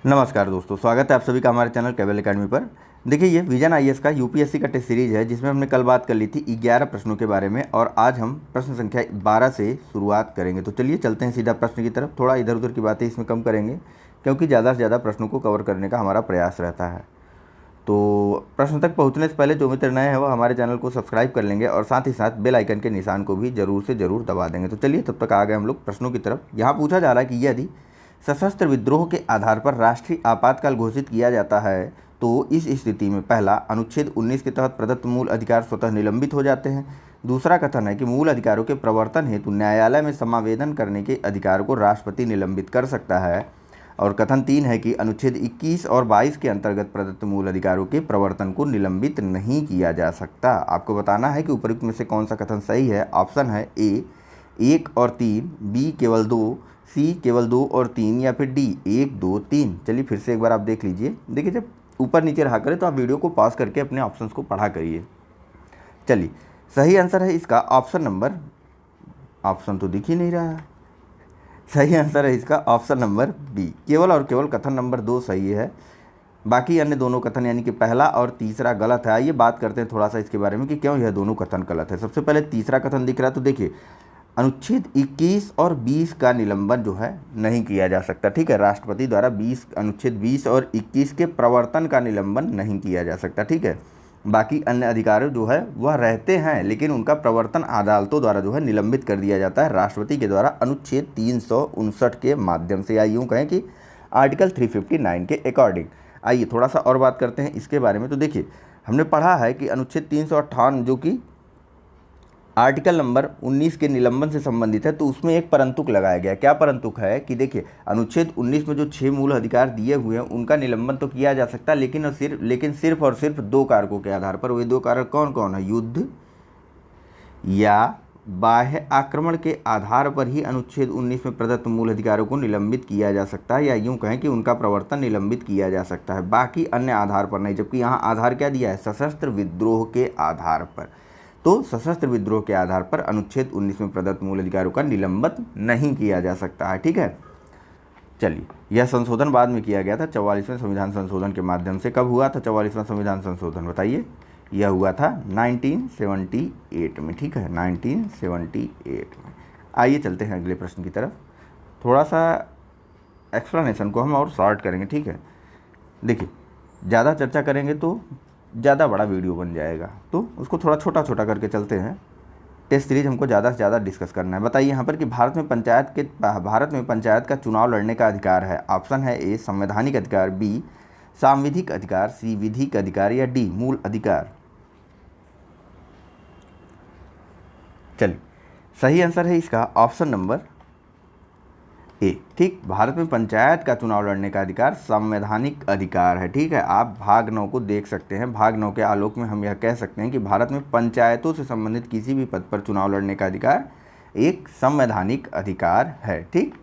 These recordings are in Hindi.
नमस्कार दोस्तों, स्वागत है आप सभी का हमारे चैनल केवल एकेडमी पर। देखिए, ये विजन आईएएस का यूपीएससी का टेस्ट सीरीज है जिसमें हमने कल बात कर ली थी 11 प्रश्नों के बारे में और आज हम प्रश्न संख्या 12 से शुरुआत करेंगे। तो चलिए चलते हैं सीधा प्रश्न की तरफ। थोड़ा इधर उधर की बातें इसमें कम करेंगे क्योंकि ज़्यादा से ज़्यादा प्रश्नों को कवर करने का हमारा प्रयास रहता है। तो प्रश्न तक पहुँचने से पहले जो मित्र नए हैं वो हमारे चैनल को सब्सक्राइब कर लेंगे और साथ ही साथ बेल आइकन के निशान को भी ज़रूर से ज़रूर दबा देंगे। तो चलिए तब तक आ गए हम लोग प्रश्नों की तरफ। यहाँ पूछा जा रहा है कि यदि सशस्त्र विद्रोह के आधार पर राष्ट्रीय आपातकाल घोषित किया जाता है तो इस स्थिति में पहला, अनुच्छेद 19 के तहत प्रदत्त मूल अधिकार स्वतः निलंबित हो जाते हैं। दूसरा कथन है कि मूल अधिकारों के प्रवर्तन हेतु न्यायालय में समावेदन करने के अधिकार को राष्ट्रपति निलंबित कर सकता है। और कथन 3 है कि अनुच्छेद 21 और 22 के अंतर्गत प्रदत्त मूल अधिकारों के प्रवर्तन को निलंबित नहीं किया जा सकता। आपको बताना है कि उपयुक्त में से कौन सा कथन सही है। ऑप्शन है ए 1 और 3, बी केवल 2, सी केवल 2 और 3 या फिर डी 1, 2, 3। चलिए फिर से एक बार आप देख लीजिए। देखिए, जब ऊपर नीचे रहा करें तो आप वीडियो को पॉज करके अपने ऑप्शंस को पढ़ा करिए। चलिए, सही आंसर है इसका ऑप्शन नंबर, ऑप्शन तो दिख ही नहीं रहा है। सही आंसर है इसका ऑप्शन नंबर बी, केवल और केवल कथन नंबर 2 सही है। बाकी अन्य दोनों कथन यानी कि पहला और तीसरा गलत है। आइए बात करते हैं थोड़ा सा इसके बारे में कि क्यों यह दोनों कथन गलत है। सबसे पहले तीसरा कथन दिख रहा है, तो देखिए अनुच्छेद 21 और 20 का निलंबन जो है नहीं किया जा सकता। ठीक है, राष्ट्रपति द्वारा अनुच्छेद 20 और 21 के प्रवर्तन का निलंबन नहीं किया जा सकता। ठीक है, बाकी अन्य अधिकार जो है वह रहते हैं लेकिन उनका प्रवर्तन अदालतों द्वारा जो है निलंबित कर दिया जाता है राष्ट्रपति के द्वारा अनुच्छेद 359 के माध्यम से, या यूँ कहें कि आर्टिकल 359 के अकॉर्डिंग। आइए थोड़ा सा और बात करते हैं इसके बारे में। तो देखिए, हमने पढ़ा है कि अनुच्छेद 358 जो कि आर्टिकल नंबर 19 के निलंबन से संबंधित है, तो उसमें एक परंतुक लगाया गया। क्या परंतुक है कि देखिए, अनुच्छेद 19 में जो 6 मूल अधिकार दिए हुए हैं उनका निलंबन तो किया जा सकता है लेकिन सिर्फ और सिर्फ 2 कारकों के आधार पर। वे 2 कारक कौन कौन है? युद्ध या बाह्य आक्रमण के आधार पर ही अनुच्छेद 19 में प्रदत्त मूल अधिकारों को निलंबित किया जा सकता है, या यूँ कहें कि उनका प्रवर्तन निलंबित किया जा सकता है, बाकी अन्य आधार पर नहीं। जबकि यहाँ आधार क्या दिया है? सशस्त्र विद्रोह के आधार पर। तो सशस्त्र विद्रोह के आधार पर अनुच्छेद 19 में प्रदत्त मूल अधिकारों का निलंबन नहीं किया जा सकता है। ठीक है, चलिए, यह संशोधन बाद में किया गया था 44वें संविधान संशोधन के माध्यम से। कब हुआ था 44वां संविधान संशोधन? बताइए। यह हुआ था 1978 में। ठीक है, 1978 में। आइए चलते हैं अगले प्रश्न की तरफ। थोड़ा सा एक्सप्लेनेशन को हम और शॉर्ट करेंगे। ठीक है, देखिए, ज़्यादा चर्चा करेंगे तो ज़्यादा बड़ा वीडियो बन जाएगा, तो उसको थोड़ा छोटा छोटा करके चलते हैं। टेस्ट सीरीज हमको ज़्यादा से ज़्यादा डिस्कस करना है। बताइए यहाँ पर कि भारत में पंचायत का चुनाव लड़ने का अधिकार है। ऑप्शन है ए संवैधानिक अधिकार, बी सांविधिक अधिकार, सी विधिक अधिकार या डी मूल अधिकार। चलिए, सही आंसर है इसका ऑप्शन नंबर ए। ठीक, भारत में पंचायत का चुनाव लड़ने का अधिकार संवैधानिक अधिकार है। ठीक है, आप भाग 9 को देख सकते हैं। भाग 9 के आलोक में हम यह कह सकते हैं कि भारत में पंचायतों से संबंधित किसी भी पद पर चुनाव लड़ने का अधिकार एक संवैधानिक अधिकार है। ठीक,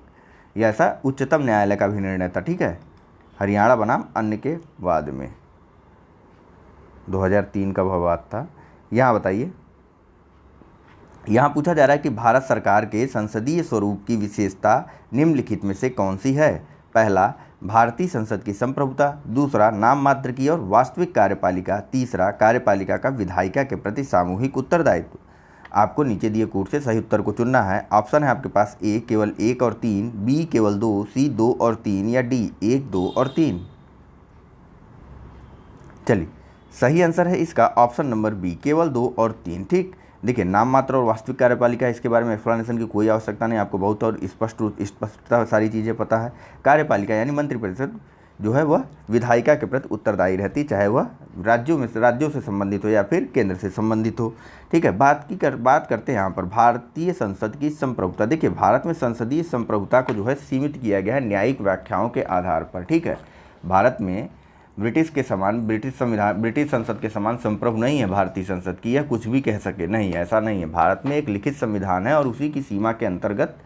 यह ऐसा उच्चतम न्यायालय का भी निर्णय था। ठीक है, हरियाणा बनाम अन्य के बाद में 2003 का वह बात था। यहाँ बताइए, यहाँ पूछा जा रहा है कि भारत सरकार के संसदीय स्वरूप की विशेषता निम्नलिखित में से कौन सी है? पहला, भारतीय संसद की संप्रभुता, दूसरा नाम मात्र की और वास्तविक कार्यपालिका, तीसरा कार्यपालिका का विधायिका के प्रति सामूहिक उत्तरदायित्व। आपको नीचे दिए कोड से सही उत्तर को चुनना है। ऑप्शन है आपके पास ए केवल 1 और 3, बी केवल 2, सी 2 और 3 या डी 1, 2 और 3। चलिए, सही आंसर है इसका ऑप्शन नंबर बी, केवल 2 और 3। ठीक, देखिए, नाम मात्र और वास्तविक कार्यपालिका, इसके बारे में एक्सप्लेनेशन की कोई आवश्यकता नहीं, आपको बहुत और स्पष्टता सारी चीज़ें पता है। कार्यपालिका यानी मंत्रिपरिषद जो है वह विधायिका के प्रति उत्तरदायी रहती, चाहे वह राज्यों से संबंधित हो या फिर केंद्र से संबंधित हो। ठीक है, बात करते हैं यहाँ पर भारतीय संसद की संप्रभुता। देखिए, भारत में संसदीय संप्रभुता को जो है सीमित किया गया है न्यायिक व्याख्याओं के आधार पर। ठीक है, भारत में ब्रिटिश संसद के समान संप्रभु नहीं है भारतीय संसद की, या कुछ भी कह सके, नहीं, ऐसा नहीं है। भारत में एक लिखित संविधान है और उसी की सीमा के अंतर्गत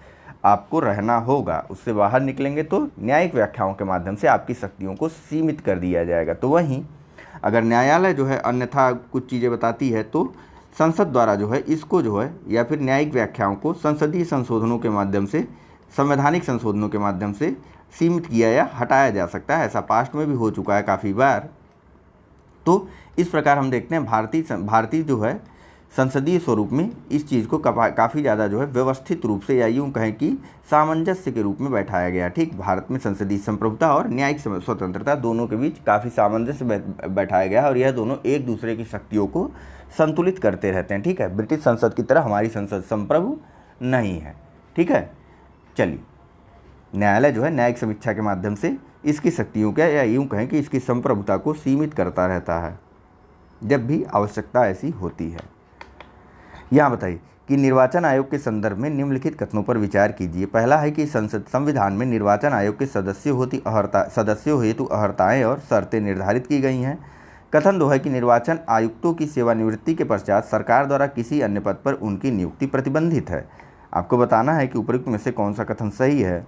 आपको रहना होगा। उससे बाहर निकलेंगे तो न्यायिक व्याख्याओं के माध्यम से आपकी शक्तियों को सीमित कर दिया जाएगा। तो वहीं अगर न्यायालय जो है अन्यथा कुछ चीज़ें बताती है तो संसद द्वारा जो है इसको जो है या फिर न्यायिक व्याख्याओं को संसदीय संशोधनों के माध्यम से, संवैधानिक संशोधनों के माध्यम से सीमित किया या हटाया जा सकता है। ऐसा पास्ट में भी हो चुका है काफ़ी बार। तो इस प्रकार हम देखते हैं भारतीय जो है संसदीय स्वरूप में इस चीज़ को काफ़ी ज़्यादा जो है व्यवस्थित रूप से या यूँ कहें कि सामंजस्य के रूप में बैठाया गया। ठीक, भारत में संसदीय संप्रभुता और न्यायिक स्वतंत्रता दोनों के बीच काफ़ी सामंजस्य बैठाया गया और यह दोनों एक दूसरे की शक्तियों को संतुलित करते रहते हैं। ठीक है, ब्रिटिश संसद की तरह हमारी संसद संप्रभु नहीं है। ठीक है, चलिए, न्यायालय जो है न्यायिक समीक्षा के माध्यम से इसकी शक्तियों का या यूँ कहें कि इसकी संप्रभुता को सीमित करता रहता है जब भी आवश्यकता ऐसी होती है। यहाँ बताइए कि निर्वाचन आयोग के संदर्भ में निम्नलिखित कथनों पर विचार कीजिए। पहला है कि संविधान में निर्वाचन आयोग के सदस्यों हेतु अर्हताएँ और शर्तें निर्धारित की गई हैं। कथन 2 है कि निर्वाचन आयुक्तों की सेवानिवृत्ति के पश्चात सरकार द्वारा किसी अन्य पद पर उनकी नियुक्ति प्रतिबंधित है। आपको बताना है कि उपयुक्त में से कौन सा कथन सही है।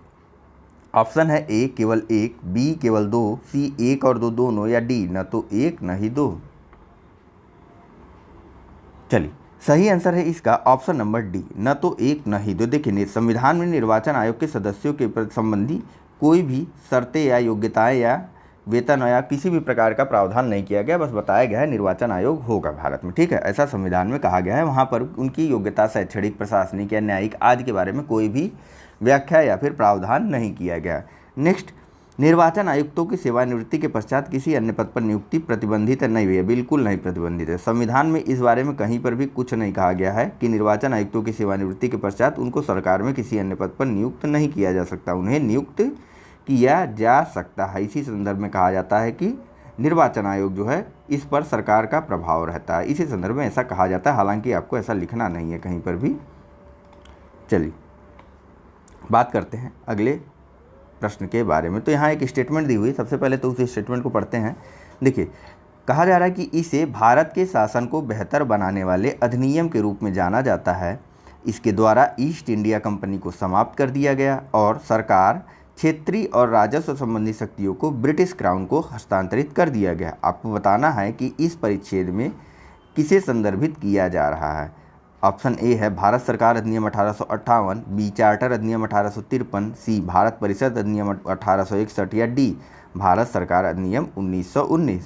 ऑप्शन है ए केवल 1, बी केवल 2, सी 1 और 2 दोनों, या डी न तो 1 न ही 2। चलिए, सही आंसर है इसका ऑप्शन नंबर डी, न तो 1 न ही 2। देखिए, संविधान में निर्वाचन आयोग के सदस्यों के संबंधी कोई भी शर्तें या योग्यताएं या वेतन या किसी भी प्रकार का प्रावधान नहीं किया गया, बस बताया गया है निर्वाचन आयोग होगा भारत में। ठीक है, ऐसा संविधान में कहा गया है। वहाँ पर उनकी योग्यता शैक्षणिक, प्रशासनिक या न्यायिक आदि के बारे में कोई भी व्याख्या या फिर प्रावधान नहीं किया गया। नेक्स्ट, निर्वाचन आयुक्तों की सेवानिवृत्ति के पश्चात किसी अन्य पद पर नियुक्ति प्रतिबंधित नहीं हुई है। बिल्कुल नहीं प्रतिबंधित है। संविधान में इस बारे में कहीं पर भी कुछ नहीं कहा गया है कि निर्वाचन आयुक्तों की सेवानिवृत्ति के पश्चात उनको सरकार में किसी अन्य पद पर नियुक्त नहीं किया जा सकता, उन्हें नियुक्त किया जा सकता है। इसी संदर्भ में कहा जाता है कि निर्वाचन आयोग जो है इस पर सरकार का प्रभाव रहता है। इसी संदर्भ में ऐसा कहा जाता है, हालांकि आपको ऐसा लिखना नहीं है कहीं पर भी। चलिए, बात करते हैं अगले प्रश्न के बारे में। तो यहाँ एक स्टेटमेंट दी हुई, सबसे पहले तो उस स्टेटमेंट को पढ़ते हैं। देखिए, कहा जा रहा है कि इसे भारत के शासन को बेहतर बनाने वाले अधिनियम के रूप में जाना जाता है। इसके द्वारा ईस्ट इंडिया कंपनी को समाप्त कर दिया गया और सरकार, क्षेत्रीय और राजस्व संबंधी शक्तियों को ब्रिटिश क्राउन को हस्तांतरित कर दिया गया। आपको बताना है कि इस परिच्छेद में किसे संदर्भित किया जा रहा है। ऑप्शन ए है भारत सरकार अधिनियम 1858, बी चार्टर अधिनियम 1853, सी भारत परिषद अधिनियम 1861 या डी भारत सरकार अधिनियम 1919।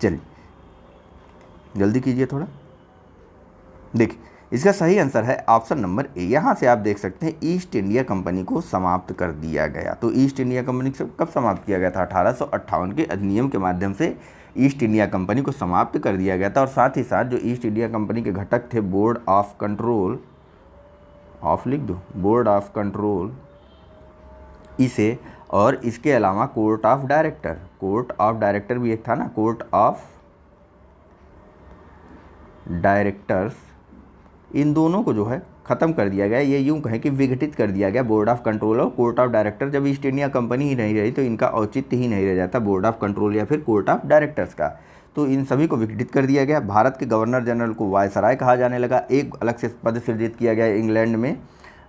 चलिए, जल्दी कीजिए थोड़ा। देखिए, इसका सही आंसर है ऑप्शन नंबर ए। यहाँ से आप देख सकते हैं ईस्ट इंडिया कंपनी को समाप्त कर दिया गया। तो ईस्ट इंडिया कंपनी को कब समाप्त किया गया था? 1858 के अधिनियम के माध्यम से ईस्ट इंडिया कंपनी को समाप्त कर दिया गया था। और साथ ही साथ जो ईस्ट इंडिया कंपनी के घटक थे, बोर्ड ऑफ कंट्रोल, ऑफ लिख दो, बोर्ड ऑफ कंट्रोल, इसे और इसके अलावा कोर्ट ऑफ डायरेक्टर भी एक था ना, कोर्ट ऑफ डायरेक्टर्स, इन दोनों को जो है ख़त्म कर दिया गया। ये यूँ कहें कि विघटित कर दिया गया। बोर्ड ऑफ कंट्रोल और कोर्ट ऑफ डायरेक्टर, जब ईस्ट इंडिया कंपनी ही नहीं रही तो इनका औचित्य ही नहीं रह जाता, बोर्ड ऑफ कंट्रोल या फिर कोर्ट ऑफ डायरेक्टर्स का। तो इन सभी को विघटित कर दिया गया। भारत के गवर्नर जनरल को वायसराय कहा जाने लगा। एक अलग से पद सृजित किया गया इंग्लैंड में,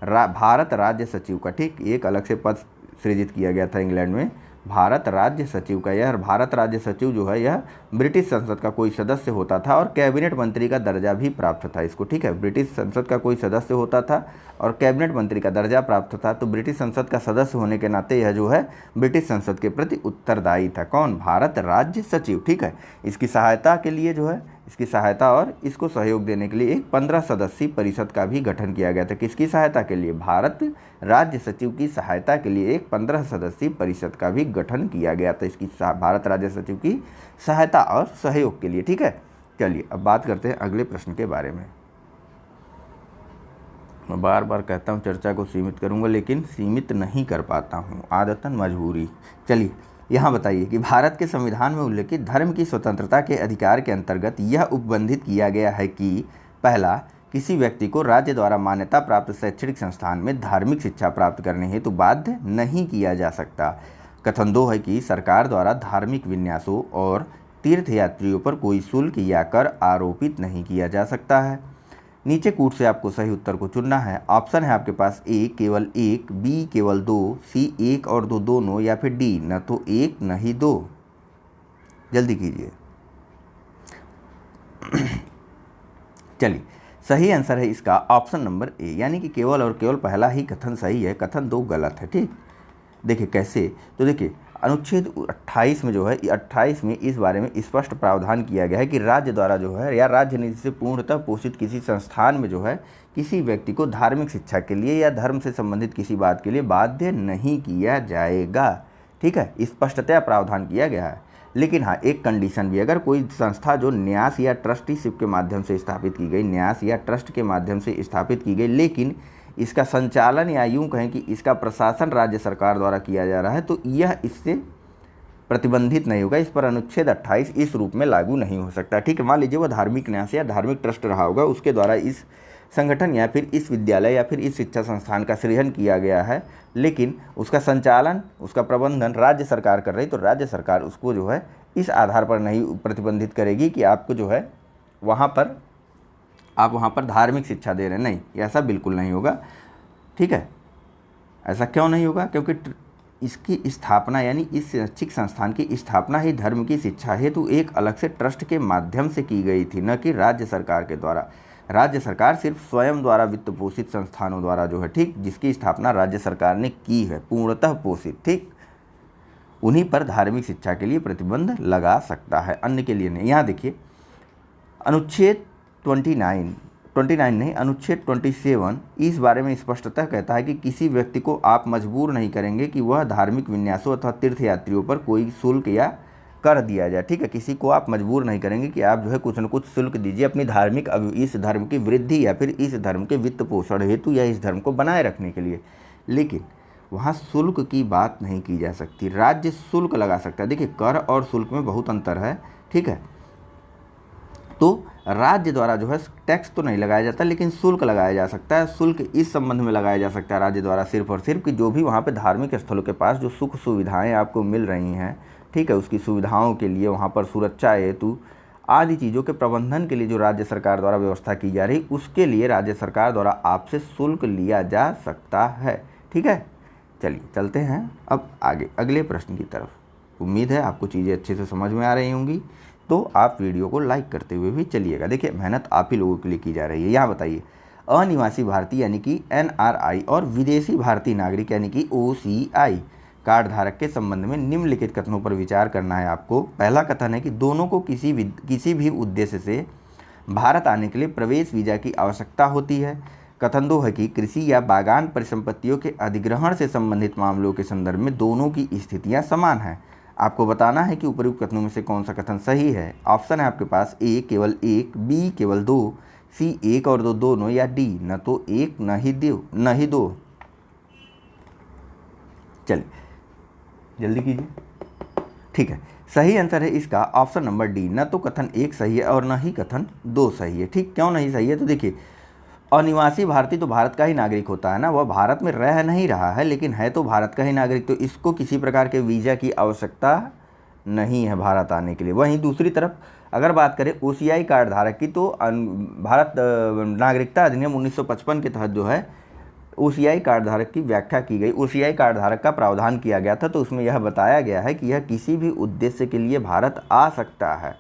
भारत राज्य सचिव का। ठीक, एक अलग से पद सृजित किया गया था इंग्लैंड में, भारत राज्य सचिव का। यह भारत राज्य सचिव जो है यह ब्रिटिश संसद का कोई सदस्य होता था और कैबिनेट मंत्री का दर्जा भी प्राप्त था इसको। ठीक है, ब्रिटिश संसद का कोई सदस्य होता था और कैबिनेट मंत्री का दर्जा प्राप्त था। तो ब्रिटिश संसद का सदस्य होने के नाते यह जो है ब्रिटिश संसद के प्रति उत्तरदायी था। कौन? भारत राज्य सचिव। ठीक है, इसकी सहायता के लिए जो है, इसकी सहायता और इसको सहयोग देने के लिए एक 15 सदस्यीय परिषद का भी गठन किया गया था। किसकी सहायता के लिए? भारत राज्य सचिव की सहायता के लिए एक 15 सदस्यीय परिषद का भी गठन किया गया था, इसकी भारत राज्य सचिव की सहायता और सहयोग के लिए। ठीक है, चलिए अब बात करते हैं अगले प्रश्न के बारे में। मैं बार बार कहता हूँ चर्चा को सीमित करूँगा, लेकिन सीमित नहीं कर पाता हूँ, आदतन मजबूरी। चलिए, यहाँ बताइए कि भारत के संविधान में उल्लिखित धर्म की स्वतंत्रता के अधिकार के अंतर्गत यह उपबंधित किया गया है कि पहला, किसी व्यक्ति को राज्य द्वारा मान्यता प्राप्त शैक्षणिक संस्थान में धार्मिक शिक्षा प्राप्त करने हेतु बाध्य नहीं किया जा सकता। कथन 2 है कि सरकार द्वारा धार्मिक विन्यासों और तीर्थयात्रियों पर कोई शुल्क या कर आरोपित नहीं किया जा सकता है। नीचे कूट से आपको सही उत्तर को चुनना है। ऑप्शन है आपके पास ए केवल 1, बी केवल 2, सी 1 और 2 दोनों, या फिर डी न तो 1 न ही 2। जल्दी कीजिए। चलिए, सही आंसर है इसका ऑप्शन नंबर ए, यानी कि केवल और केवल पहला ही कथन सही है, कथन 2 गलत है। ठीक, देखिए कैसे, तो देखिए अनुच्छेद 28 में जो है, 28 में इस बारे में स्पष्ट प्रावधान किया गया है कि राज्य द्वारा जो है या राज्य नीति से पूर्णतः पोषित किसी संस्थान में जो है किसी व्यक्ति को धार्मिक शिक्षा के लिए या धर्म से संबंधित किसी बात के लिए बाध्य नहीं किया जाएगा। ठीक है, स्पष्टतया प्रावधान किया गया है। लेकिन हाँ, एक कंडीशन भी, अगर कोई संस्था जो न्यास या ट्रस्टीशिप के माध्यम से स्थापित की गई, न्यास या ट्रस्ट के माध्यम से स्थापित की गई, लेकिन इसका संचालन या यूँ कहें कि इसका प्रशासन राज्य सरकार द्वारा किया जा रहा है, तो यह इससे प्रतिबंधित नहीं होगा। इस पर अनुच्छेद 28 इस रूप में लागू नहीं हो सकता। ठीक है, मान लीजिए वो धार्मिक न्यास या धार्मिक ट्रस्ट रहा होगा, उसके द्वारा इस संगठन या फिर इस विद्यालय या फिर इस शिक्षा संस्थान का सृजन किया गया है, लेकिन उसका संचालन, उसका प्रबंधन राज्य सरकार कर रही, तो राज्य सरकार उसको जो है इस आधार पर नहीं प्रतिबंधित करेगी कि आपको जो है आप वहाँ पर धार्मिक शिक्षा दे रहे हैं। नहीं, ऐसा बिल्कुल नहीं होगा। ठीक है, ऐसा क्यों नहीं होगा? क्योंकि इसकी स्थापना यानी इस शैक्षिक संस्थान की स्थापना ही धर्म की शिक्षा हेतु एक अलग से ट्रस्ट के माध्यम से की गई थी, न कि राज्य सरकार के द्वारा। राज्य सरकार सिर्फ स्वयं द्वारा वित्त पोषित संस्थानों द्वारा जो है, ठीक, जिसकी स्थापना राज्य सरकार ने की है, पूर्णतः पोषित, ठीक, उन्हीं पर धार्मिक शिक्षा के लिए प्रतिबंध लगा सकता है, अन्य के लिए नहीं। यहाँ देखिए अनुच्छेद 29 नहीं, अनुच्छेद 27 इस बारे में स्पष्टतः कहता है कि किसी व्यक्ति को आप मजबूर नहीं करेंगे कि वह धार्मिक विन्यासों अथवा तीर्थयात्रियों पर कोई शुल्क या कर दिया जाए। ठीक है, किसी को आप मजबूर नहीं करेंगे कि आप जो है कुछ न कुछ शुल्क दीजिए अपनी धार्मिक इस धर्म की वृद्धि या फिर इस धर्म के वित्त पोषण हेतु या इस धर्म को बनाए रखने के लिए। लेकिन वहाँ शुल्क की बात नहीं की जा सकती, राज्य शुल्क लगा सकता है। देखिए कर और शुल्क में बहुत अंतर है। ठीक है, तो राज्य द्वारा जो है टैक्स तो नहीं लगाया जाता, लेकिन शुल्क लगाया जा सकता है। शुल्क इस संबंध में लगाया जा सकता है राज्य द्वारा सिर्फ और सिर्फ कि जो भी वहाँ पे धार्मिक स्थलों के पास जो सुख सुविधाएं आपको मिल रही हैं, ठीक है, उसकी सुविधाओं के लिए, वहाँ पर सुरक्षा हेतु आदि चीज़ों के प्रबंधन के लिए जो राज्य सरकार द्वारा व्यवस्था की जा रही, उसके लिए राज्य सरकार द्वारा आपसे शुल्क लिया जा सकता है। ठीक है, चलिए चलते हैं अब आगे अगले प्रश्न की तरफ। उम्मीद है आपको चीज़ें अच्छे से समझ में आ रही होंगी, तो आप वीडियो को लाइक करते हुए भी चलिएगा। देखिए मेहनत आप ही लोगों के लिए की जा रही है। यहाँ बताइए, अनिवासी भारतीय यानी कि NRI और विदेशी भारतीय नागरिक यानी कि OCI कार्ड धारक के संबंध में निम्नलिखित कथनों पर विचार करना है आपको। पहला कथन है कि दोनों को किसी भी उद्देश्य से भारत आने के लिए प्रवेश वीज़ा की आवश्यकता होती है। कथन 2 है कि कृषि या बागान परिसंपत्तियों के अधिग्रहण से संबंधित मामलों के संदर्भ में दोनों की स्थितियाँ समान हैं। आपको बताना है कि उपयुक्त कथनों में से कौन सा कथन सही है। ऑप्शन है आपके पास A केवल 1, B केवल 2, C 1 और 2 दोनों, या D न तो 1 न ही 2। चलिए जल्दी कीजिए। ठीक है, सही आंसर है इसका ऑप्शन नंबर D, न तो कथन 1 सही है और न ही कथन 2 सही है। ठीक, क्यों नहीं सही है? तो देखिए अनिवासी भारतीय तो भारत का ही नागरिक होता है ना, वह भारत में रह नहीं रहा है लेकिन है तो भारत का ही नागरिक, तो इसको किसी प्रकार के वीज़ा की आवश्यकता नहीं है भारत आने के लिए। वहीं दूसरी तरफ अगर बात करें OCI कार्ड धारक की, तो भारत नागरिकता अधिनियम 1955 के तहत जो है OCI कार्ड धारक की व्याख्या की गई, OCI कार्ड धारक का प्रावधान किया गया था, तो उसमें यह बताया गया है कि यह किसी भी उद्देश्य के लिए भारत आ सकता है।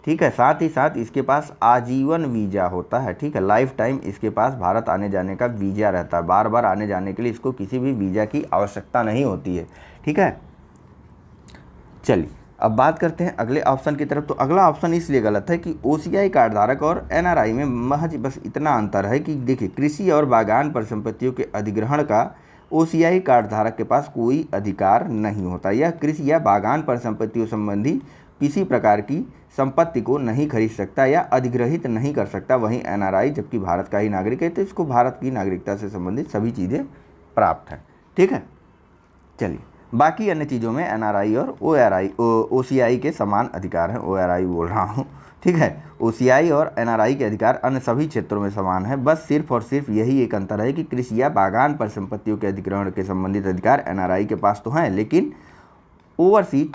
ठीक है, साथ ही साथ इसके पास आजीवन वीज़ा होता है। ठीक है, लाइफ टाइम इसके पास भारत आने जाने का वीज़ा रहता है, बार बार आने जाने के लिए इसको किसी भी वीज़ा की आवश्यकता नहीं होती है। ठीक है, चलिए अब बात करते हैं अगले ऑप्शन की तरफ। तो अगला ऑप्शन इसलिए गलत है कि OCI कार्ड धारक और NRI में महज बस इतना अंतर है कि देखिए कृषि और बागान परिसंपत्तियों के अधिग्रहण का OCI कार्ड धारक के पास कोई अधिकार नहीं होता। यह कृषि या बागान परिसंपत्तियों संबंधी किसी प्रकार की संपत्ति को नहीं खरीद सकता या अधिग्रहित नहीं कर सकता। वहीं NRI जबकि भारत का ही नागरिक है, तो इसको भारत की नागरिकता से संबंधित सभी चीज़ें प्राप्त हैं। ठीक है, चलिए बाकी अन्य चीज़ों में NRI और OCI के समान अधिकार हैं। ORI बोल रहा हूँ। ठीक है, OCI और NRI के अधिकार अन्य सभी क्षेत्रों में समान है, बस सिर्फ और सिर्फ यही एक अंतर है कि कृषि या बागान परिसंपत्तियों के अधिग्रहण के संबंधित अधिकार NRI के पास तो हैं, लेकिन ओवरसीज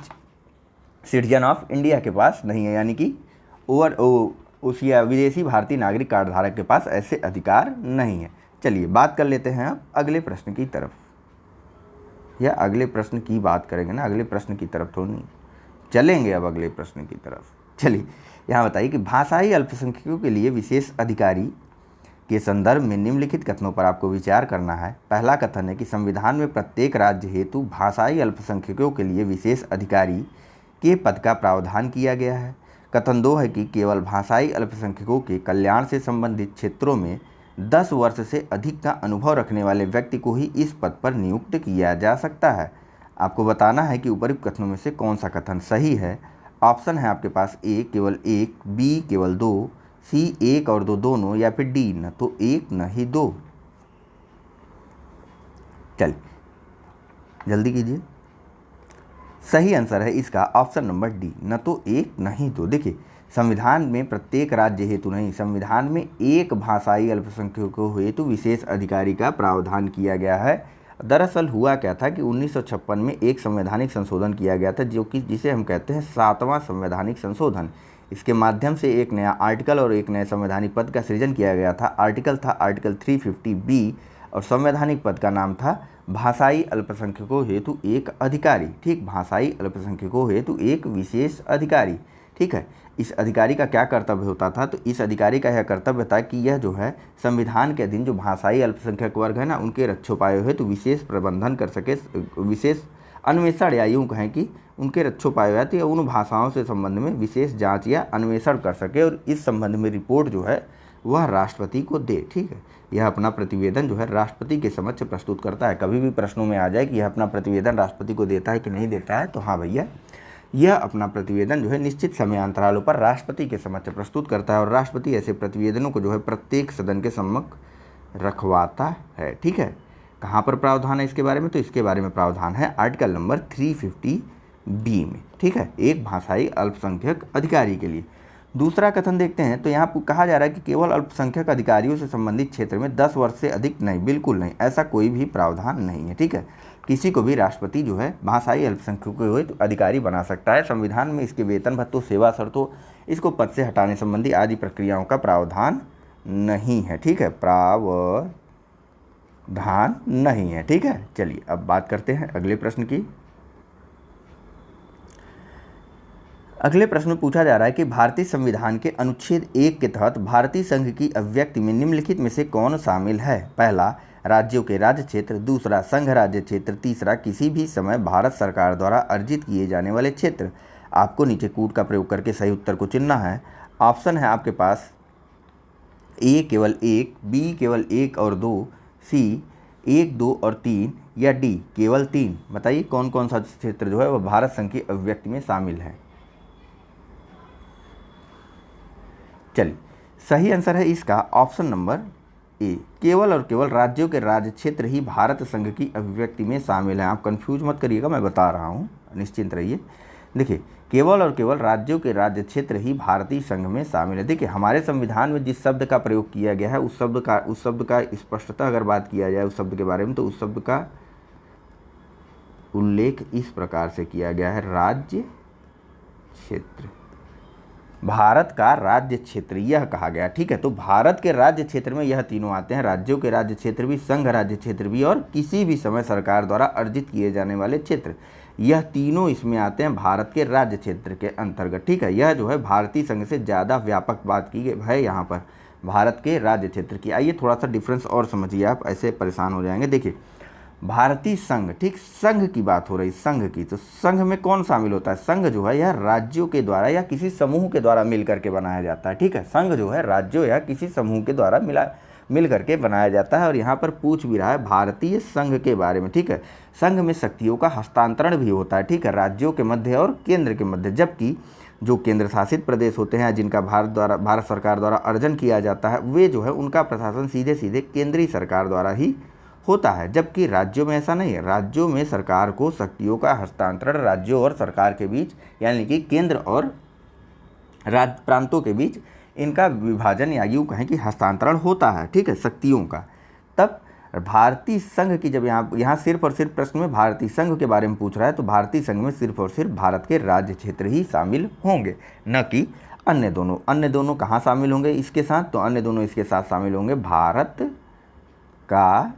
सिटीजन ऑफ इंडिया के पास नहीं है, यानी कि OCI विदेशी भारतीय नागरिक कार्ड धारक के पास ऐसे अधिकार नहीं है। चलिए बात कर लेते हैं अब अगले प्रश्न की तरफ, या अगले प्रश्न की बात करेंगे ना, अगले प्रश्न की तरफ थोड़ी नहीं चलेंगे, अब अगले प्रश्न की तरफ। चलिए यहाँ बताइए कि भाषाई अल्पसंख्यकों के लिए विशेष अधिकारी के संदर्भ में निम्नलिखित कथनों पर आपको विचार करना है। पहला कथन है कि संविधान में प्रत्येक राज्य हेतु भाषाई अल्पसंख्यकों के लिए विशेष अधिकारी के पद का प्रावधान किया गया है। कथन 2 है कि केवल भाषाई अल्पसंख्यकों के कल्याण से संबंधित क्षेत्रों में 10 वर्ष से अधिक का अनुभव रखने वाले व्यक्ति को ही इस पद पर नियुक्त किया जा सकता है। आपको बताना है कि उपरोक्त कथनों में से कौन सा कथन सही है। ऑप्शन है आपके पास ए केवल 1, बी केवल 2, सी 1 और 2 दोनों, या फिर डी न तो 1 न ही 2। चलिए जल्दी कीजिए। सही आंसर है इसका ऑप्शन नंबर डी, न तो 1 न ही 2। देखिए संविधान में प्रत्येक राज्य हेतु नहीं, संविधान में एक भाषाई अल्पसंख्यकों हेतु विशेष अधिकारी का प्रावधान किया गया है। दरअसल हुआ क्या था कि 1956 में एक संवैधानिक संशोधन किया गया था, जो कि जिसे हम कहते हैं 7वां संवैधानिक संशोधन। इसके माध्यम से एक नया आर्टिकल और एक नए संवैधानिक पद का सृजन किया गया था। आर्टिकल था आर्टिकल 350B और संवैधानिक पद का नाम था भाषाई अल्पसंख्यकों हेतु एक अधिकारी। ठीक, भाषाई अल्पसंख्यकों हेतु एक विशेष अधिकारी। ठीक है, इस अधिकारी का क्या कर्तव्य होता था? तो इस अधिकारी का यह कर्तव्य था कि यह जो है संविधान के अधीन जो भाषाई अल्पसंख्यक वर्ग है ना, उनके रक्षोपायों हेतु विशेष प्रबंधन कर सके, विशेष अन्वेषण, या यूँ कहें कि उनके रक्षोपायों हेतु या उन भाषाओं से संबंध में विशेष जांच या अन्वेषण कर सके और इस संबंध में रिपोर्ट जो है वह राष्ट्रपति को दे। ठीक है, यह अपना प्रतिवेदन जो है राष्ट्रपति के समक्ष प्रस्तुत करता है। कभी भी प्रश्नों में आ जाए कि यह अपना प्रतिवेदन राष्ट्रपति को देता है कि नहीं देता है, तो हाँ भैया, यह अपना प्रतिवेदन जो है निश्चित समय अंतरालों पर राष्ट्रपति के समक्ष प्रस्तुत करता है और राष्ट्रपति ऐसे प्रतिवेदनों को जो है प्रत्येक सदन के सम्मुख रखवाता है। ठीक है, कहाँ पर प्रावधान है इसके बारे में? तो इसके बारे में प्रावधान है आर्टिकल नंबर 350B में। ठीक है, एक भाषाई अल्पसंख्यक अधिकारी के लिए। दूसरा कथन देखते हैं, तो यहाँ कहा जा रहा है कि केवल अल्पसंख्यक अधिकारियों से संबंधित क्षेत्र में 10 वर्ष से अधिक नहीं, बिल्कुल नहीं, ऐसा कोई भी प्रावधान नहीं है। ठीक है, किसी को भी राष्ट्रपति जो है भाषाई अल्पसंख्यकों को हुए तो अधिकारी बना सकता है। संविधान में इसके वेतन भत्तों, सेवा शर्तों, इसको पद से हटाने संबंधी आदि प्रक्रियाओं का प्रावधान नहीं है। ठीक है, प्रावधान नहीं है। ठीक है, चलिए अब बात करते हैं अगले प्रश्न की। अगले प्रश्न में पूछा जा रहा है कि भारतीय संविधान के अनुच्छेद 1 के तहत भारतीय संघ की अभिव्यक्ति में निम्नलिखित में से कौन शामिल है? पहला, राज्यों के राज्य क्षेत्र। दूसरा, संघ राज्य क्षेत्र। तीसरा, किसी भी समय भारत सरकार द्वारा अर्जित किए जाने वाले क्षेत्र। आपको नीचे कूट का प्रयोग करके सही उत्तर को चुनना है। ऑप्शन है आपके पास ए केवल 1, बी केवल 1 और 2, सी 1, 2 और 3, या डी केवल 3। बताइए कौन कौन सा क्षेत्र जो है वह भारत संघ की अभिव्यक्ति में शामिल है। चलिए, सही आंसर है इसका ऑप्शन नंबर ए, केवल और केवल राज्यों के राज्य क्षेत्र ही भारत संघ की अभिव्यक्ति में शामिल हैं। आप कंफ्यूज मत करिएगा, मैं बता रहा हूँ, निश्चिंत रहिए। देखिए, केवल और केवल राज्यों के राज्य क्षेत्र ही भारतीय संघ में शामिल है। देखिए, हमारे संविधान में जिस शब्द का प्रयोग किया गया है उस शब्द का स्पष्टता अगर बात किया जाए उस शब्द के बारे में, तो उस शब्द का उल्लेख इस प्रकार से किया गया है, राज्य क्षेत्र। भारत का राज्य क्षेत्र यह कहा गया। ठीक है, तो भारत के राज्य क्षेत्र में यह तीनों आते हैं, राज्यों के राज्य क्षेत्र भी, संघ राज्य क्षेत्र भी, और किसी भी समय सरकार द्वारा अर्जित किए जाने वाले क्षेत्र। यह तीनों इसमें आते हैं भारत के राज्य क्षेत्र के अंतर्गत। ठीक है, यह जो है भारतीय संघ से ज़्यादा व्यापक बात की गई है यहाँ पर भारत के राज्य क्षेत्र की। आइए थोड़ा सा डिफरेंस और समझिए, आप ऐसे परेशान हो जाएंगे। देखिए, भारतीय संघ, ठीक, संघ की बात हो रही, संघ की, तो संघ में कौन शामिल होता है? संघ जो है यह राज्यों के द्वारा या किसी समूह के द्वारा मिल करके बनाया जाता है। ठीक है, संघ जो है राज्यों या किसी समूह के द्वारा मिल करके बनाया जाता है। और यहाँ पर पूछ भी रहा है भारतीय संघ के बारे में। ठीक है, संघ में शक्तियों का हस्तांतरण भी होता है। ठीक है, राज्यों के मध्य और केंद्र के मध्य, जबकि जो केंद्र शासित प्रदेश होते हैं जिनका भारत सरकार द्वारा अर्जन किया जाता है, वे जो है उनका प्रशासन सीधे सीधे केंद्रीय सरकार द्वारा ही होता है, जबकि राज्यों में ऐसा नहीं है। राज्यों में सरकार को शक्तियों का हस्तांतरण राज्यों और सरकार के बीच, यानी कि केंद्र और राज्य प्रांतों के बीच इनका विभाजन या यूँ कहें कि हस्तांतरण होता है। ठीक है, शक्तियों का। तब भारतीय संघ की जब यहाँ सिर्फ और सिर्फ प्रश्न में भारतीय संघ के बारे में पूछ रहा है, तो भारतीय संघ में सिर्फ और सिर्फ भारत के राज्य क्षेत्र ही शामिल होंगे, न कि अन्य दोनों। अन्य दोनों कहाँ शामिल होंगे इसके साथ? तो अन्य दोनों इसके साथ शामिल होंगे भारत का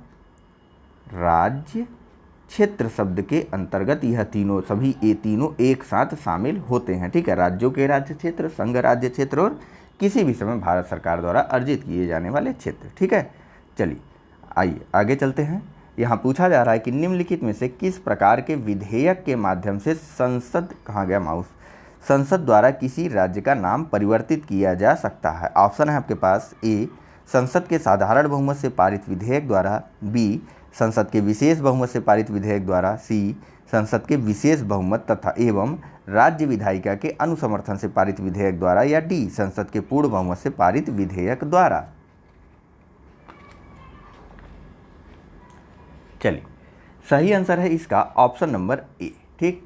राज्य क्षेत्र शब्द के अंतर्गत। यह तीनों सभी ये तीनों एक साथ शामिल होते हैं। ठीक है, राज्यों के राज्य क्षेत्र, संघ राज्य क्षेत्र और किसी भी समय भारत सरकार द्वारा अर्जित किए जाने वाले क्षेत्र। ठीक है, चलिए आइए आगे चलते हैं। यहाँ पूछा जा रहा है कि निम्नलिखित में से किस प्रकार के विधेयक के माध्यम से संसद, कहाँ गया माउस, संसद द्वारा किसी राज्य का नाम परिवर्तित किया जा सकता है। ऑप्शन है आपके पास, ए संसद के साधारण बहुमत से पारित विधेयक द्वारा, बी संसद के विशेष बहुमत से पारित विधेयक द्वारा, सी संसद के विशेष बहुमत तथा एवं राज्य विधायिका के अनुसमर्थन से पारित विधेयक द्वारा, या डी संसद के पूर्ण बहुमत से पारित विधेयक द्वारा। चलिए, सही आंसर है इसका ऑप्शन नंबर ए। ठीक,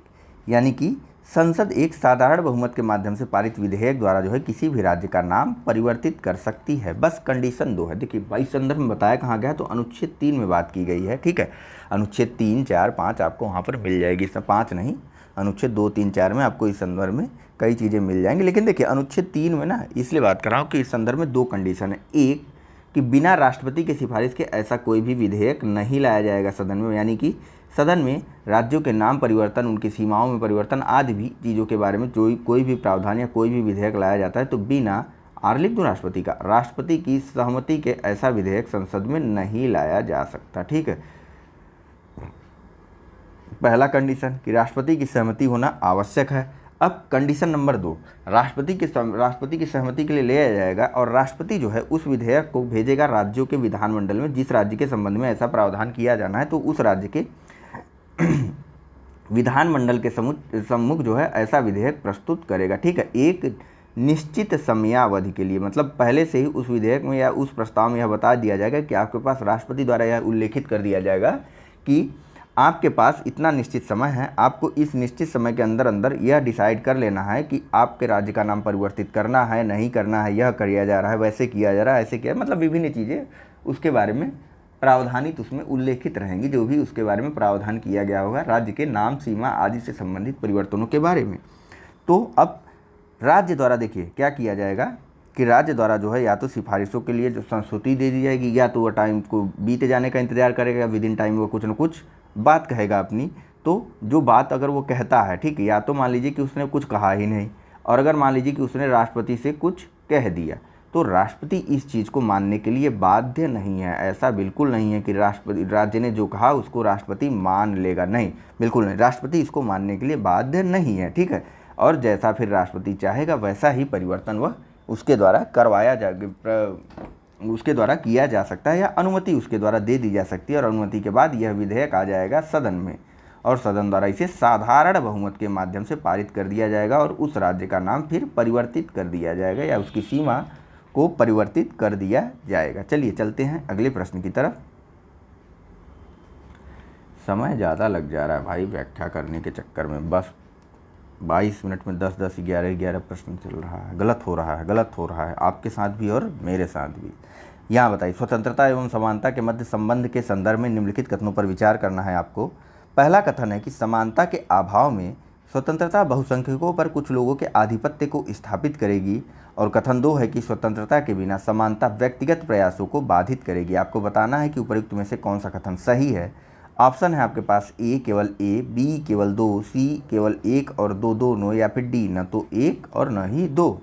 यानी कि संसद एक साधारण बहुमत के माध्यम से पारित विधेयक द्वारा जो है किसी भी राज्य का नाम परिवर्तित कर सकती है। बस कंडीशन 2 है। देखिए 22 संदर्भ में बताया कहाँ गया, तो अनुच्छेद 3 में बात की गई है। ठीक है, अनुच्छेद 3, 4, 5 आपको वहाँ पर मिल जाएगी। इसमें 5 नहीं, अनुच्छेद 2, 3, 4 में आपको इस संदर्भ में कई चीज़ें मिल जाएंगी। लेकिन देखिए अनुच्छेद 3 में ना इसलिए बात कर रहा हूँ कि इस संदर्भ में 2 कंडीशन है। एक कि बिना राष्ट्रपति के सिफारिश के ऐसा कोई भी विधेयक नहीं लाया जाएगा सदन में, यानी कि सदन में राज्यों के नाम परिवर्तन, उनकी सीमाओं में परिवर्तन आदि भी चीज़ों के बारे में जो कोई भी प्रावधान या कोई भी विधेयक लाया जाता है तो बिना लिख दूँ राष्ट्रपति की सहमति के ऐसा विधेयक संसद में नहीं लाया जा सकता। ठीक है, पहला कंडीशन कि राष्ट्रपति की सहमति होना आवश्यक है। अब कंडीशन नंबर 2, राष्ट्रपति की सहमति के लिए ले आया जाएगा और राष्ट्रपति जो है उस विधेयक को भेजेगा राज्यों के विधानमंडल में। जिस राज्य के संबंध में ऐसा प्रावधान किया जाना है तो उस राज्य के विधानमंडल के सम्मुख जो है ऐसा विधेयक प्रस्तुत करेगा। ठीक है, एक निश्चित समयावधि के लिए, मतलब पहले से ही उस विधेयक में या उस प्रस्ताव में यह बता दिया जाएगा कि आपके पास राष्ट्रपति द्वारा यह उल्लेखित कर दिया जाएगा कि आपके पास इतना निश्चित समय है, आपको इस निश्चित समय के अंदर अंदर यह डिसाइड कर लेना है कि आपके राज्य का नाम परिवर्तित करना है, नहीं करना है, यह किया जा रहा है, वैसे किया जा रहा है, ऐसे किया, मतलब विभिन्न चीज़ें उसके बारे में प्रावधानित उसमें उल्लेखित रहेंगी, जो भी उसके बारे में प्रावधान किया गया होगा राज्य के नाम, सीमा आदि से संबंधित परिवर्तनों के बारे में। तो अब राज्य द्वारा देखिए क्या किया जाएगा कि राज्य द्वारा जो है या तो सिफारिशों के लिए जो संस्तुति दे दी जाएगी, या तो वह टाइम को बीते जाने का इंतजार करेगा, विद इन टाइम वो कुछ न कुछ बात कहेगा अपनी। तो जो बात अगर वो कहता है, ठीक है, या तो मान लीजिए कि उसने कुछ कहा ही नहीं, और अगर मान लीजिए कि उसने राष्ट्रपति से कुछ कह दिया, तो राष्ट्रपति इस चीज़ को मानने के लिए बाध्य नहीं है। ऐसा बिल्कुल नहीं है कि राज्य ने जो कहा उसको राष्ट्रपति मान लेगा, नहीं, बिल्कुल नहीं, राष्ट्रपति इसको मानने के लिए बाध्य नहीं है। ठीक है, और जैसा फिर राष्ट्रपति चाहेगा वैसा ही परिवर्तन वह उसके द्वारा करवाया उसके द्वारा किया जा सकता है, या अनुमति उसके द्वारा दे दी जा सकती है। और अनुमति के बाद यह विधेयक आ जाएगा सदन में, और सदन द्वारा इसे साधारण बहुमत के माध्यम से पारित कर दिया जाएगा, और उस राज्य का नाम फिर परिवर्तित कर दिया जाएगा, या उसकी सीमा को परिवर्तित कर दिया जाएगा। चलिए चलते हैं अगले प्रश्न की तरफ। समय ज़्यादा लग जा रहा है भाई व्याख्या करने के चक्कर में, बस 22 मिनट में 10-10, 11-11 प्रश्न चल रहा है। गलत हो रहा है आपके साथ भी और मेरे साथ भी। यहाँ बताइए, स्वतंत्रता एवं समानता के मध्य संबंध के संदर्भ में निम्नलिखित कथनों पर विचार करना है आपको। पहला कथन है कि समानता के अभाव में स्वतंत्रता बहुसंख्यकों पर कुछ लोगों के आधिपत्य को स्थापित करेगी, और कथन 2 है कि स्वतंत्रता के बिना समानता व्यक्तिगत प्रयासों को बाधित करेगी। आपको बताना है कि उपर्युक्त में से कौन सा कथन सही है। ऑप्शन है आपके पास, ए केवल ए, बी केवल 2, सी केवल 1 और 2 दोनों, या फिर डी न तो 1 और न ही 2।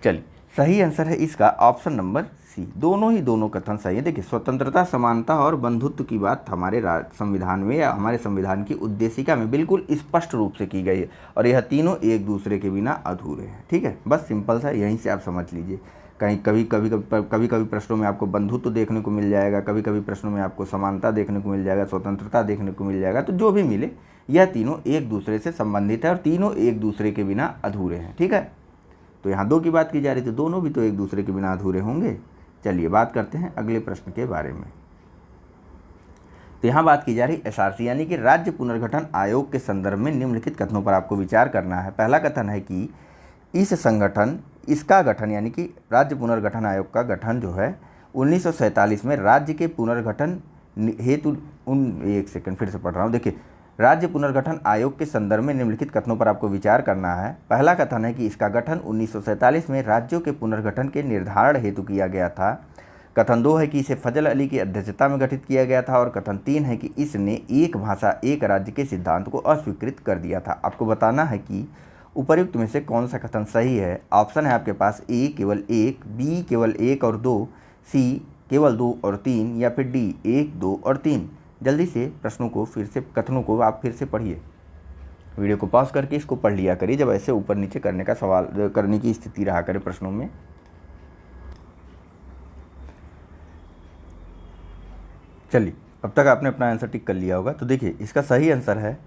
चलिए, सही आंसर है इसका ऑप्शन नंबर सी, दोनों कथन सही है। देखिए, स्वतंत्रता, समानता और बंधुत्व की बात हमारे संविधान में या हमारे संविधान की उद्देशिका में बिल्कुल स्पष्ट रूप से की गई है, और यह तीनों एक दूसरे के बिना अधूरे हैं। ठीक है, बस सिंपल सा यहीं से आप समझ लीजिए। कभी कभी प्रश्नों में आपको बंधुत्व देखने को मिल जाएगा, कभी कभी प्रश्नों में आपको समानता देखने को मिल जाएगा, स्वतंत्रता देखने को मिल जाएगा। तो जो भी मिले, यह तीनों एक दूसरे से संबंधित है और तीनों एक दूसरे के बिना अधूरे हैं। ठीक है, तो यहाँ 2 की बात की जा रही थी, दोनों भी तो एक दूसरे के बिना अधूरे होंगे। चलिए बात करते हैं अगले प्रश्न के बारे में। तो यहाँ बात की जा रही एसआरसी यानी कि राज्य पुनर्गठन आयोग के संदर्भ में निम्नलिखित कथनों पर आपको विचार करना है। पहला कथन है कि इसका गठन यानी कि राज्य पुनर्गठन आयोग का गठन जो है 1947 में राज्य के पुनर्गठन हेतु एक सेकंड फिर से पढ़ रहा हूँ। देखिए, राज्य पुनर्गठन आयोग के संदर्भ में निम्नलिखित कथनों पर आपको विचार करना है। पहला कथन है कि इसका गठन 1947 में राज्यों के पुनर्गठन के निर्धारण हेतु किया गया था। कथन 2 है कि इसे फजल अली की अध्यक्षता में गठित किया गया था, और कथन 3 है कि इसने एक भाषा एक राज्य के सिद्धांत को अस्वीकृत कर दिया था। आपको बताना है कि उपर्युक्त में से कौन सा कथन सही है? ऑप्शन है आपके पास ए केवल 1, बी केवल 1 और 2, सी केवल 2 और 3 या फिर डी 1, 2 और 3। जल्दी से प्रश्नों को फिर से, कथनों को आप फिर से पढ़िए, वीडियो को पॉज करके इसको पढ़ लिया करिए जब ऐसे ऊपर नीचे करने का सवाल करने की स्थिति रहा करे प्रश्नों में। चलिए, अब तक आपने अपना आंसर टिक कर लिया होगा। तो देखिए, इसका सही आंसर है,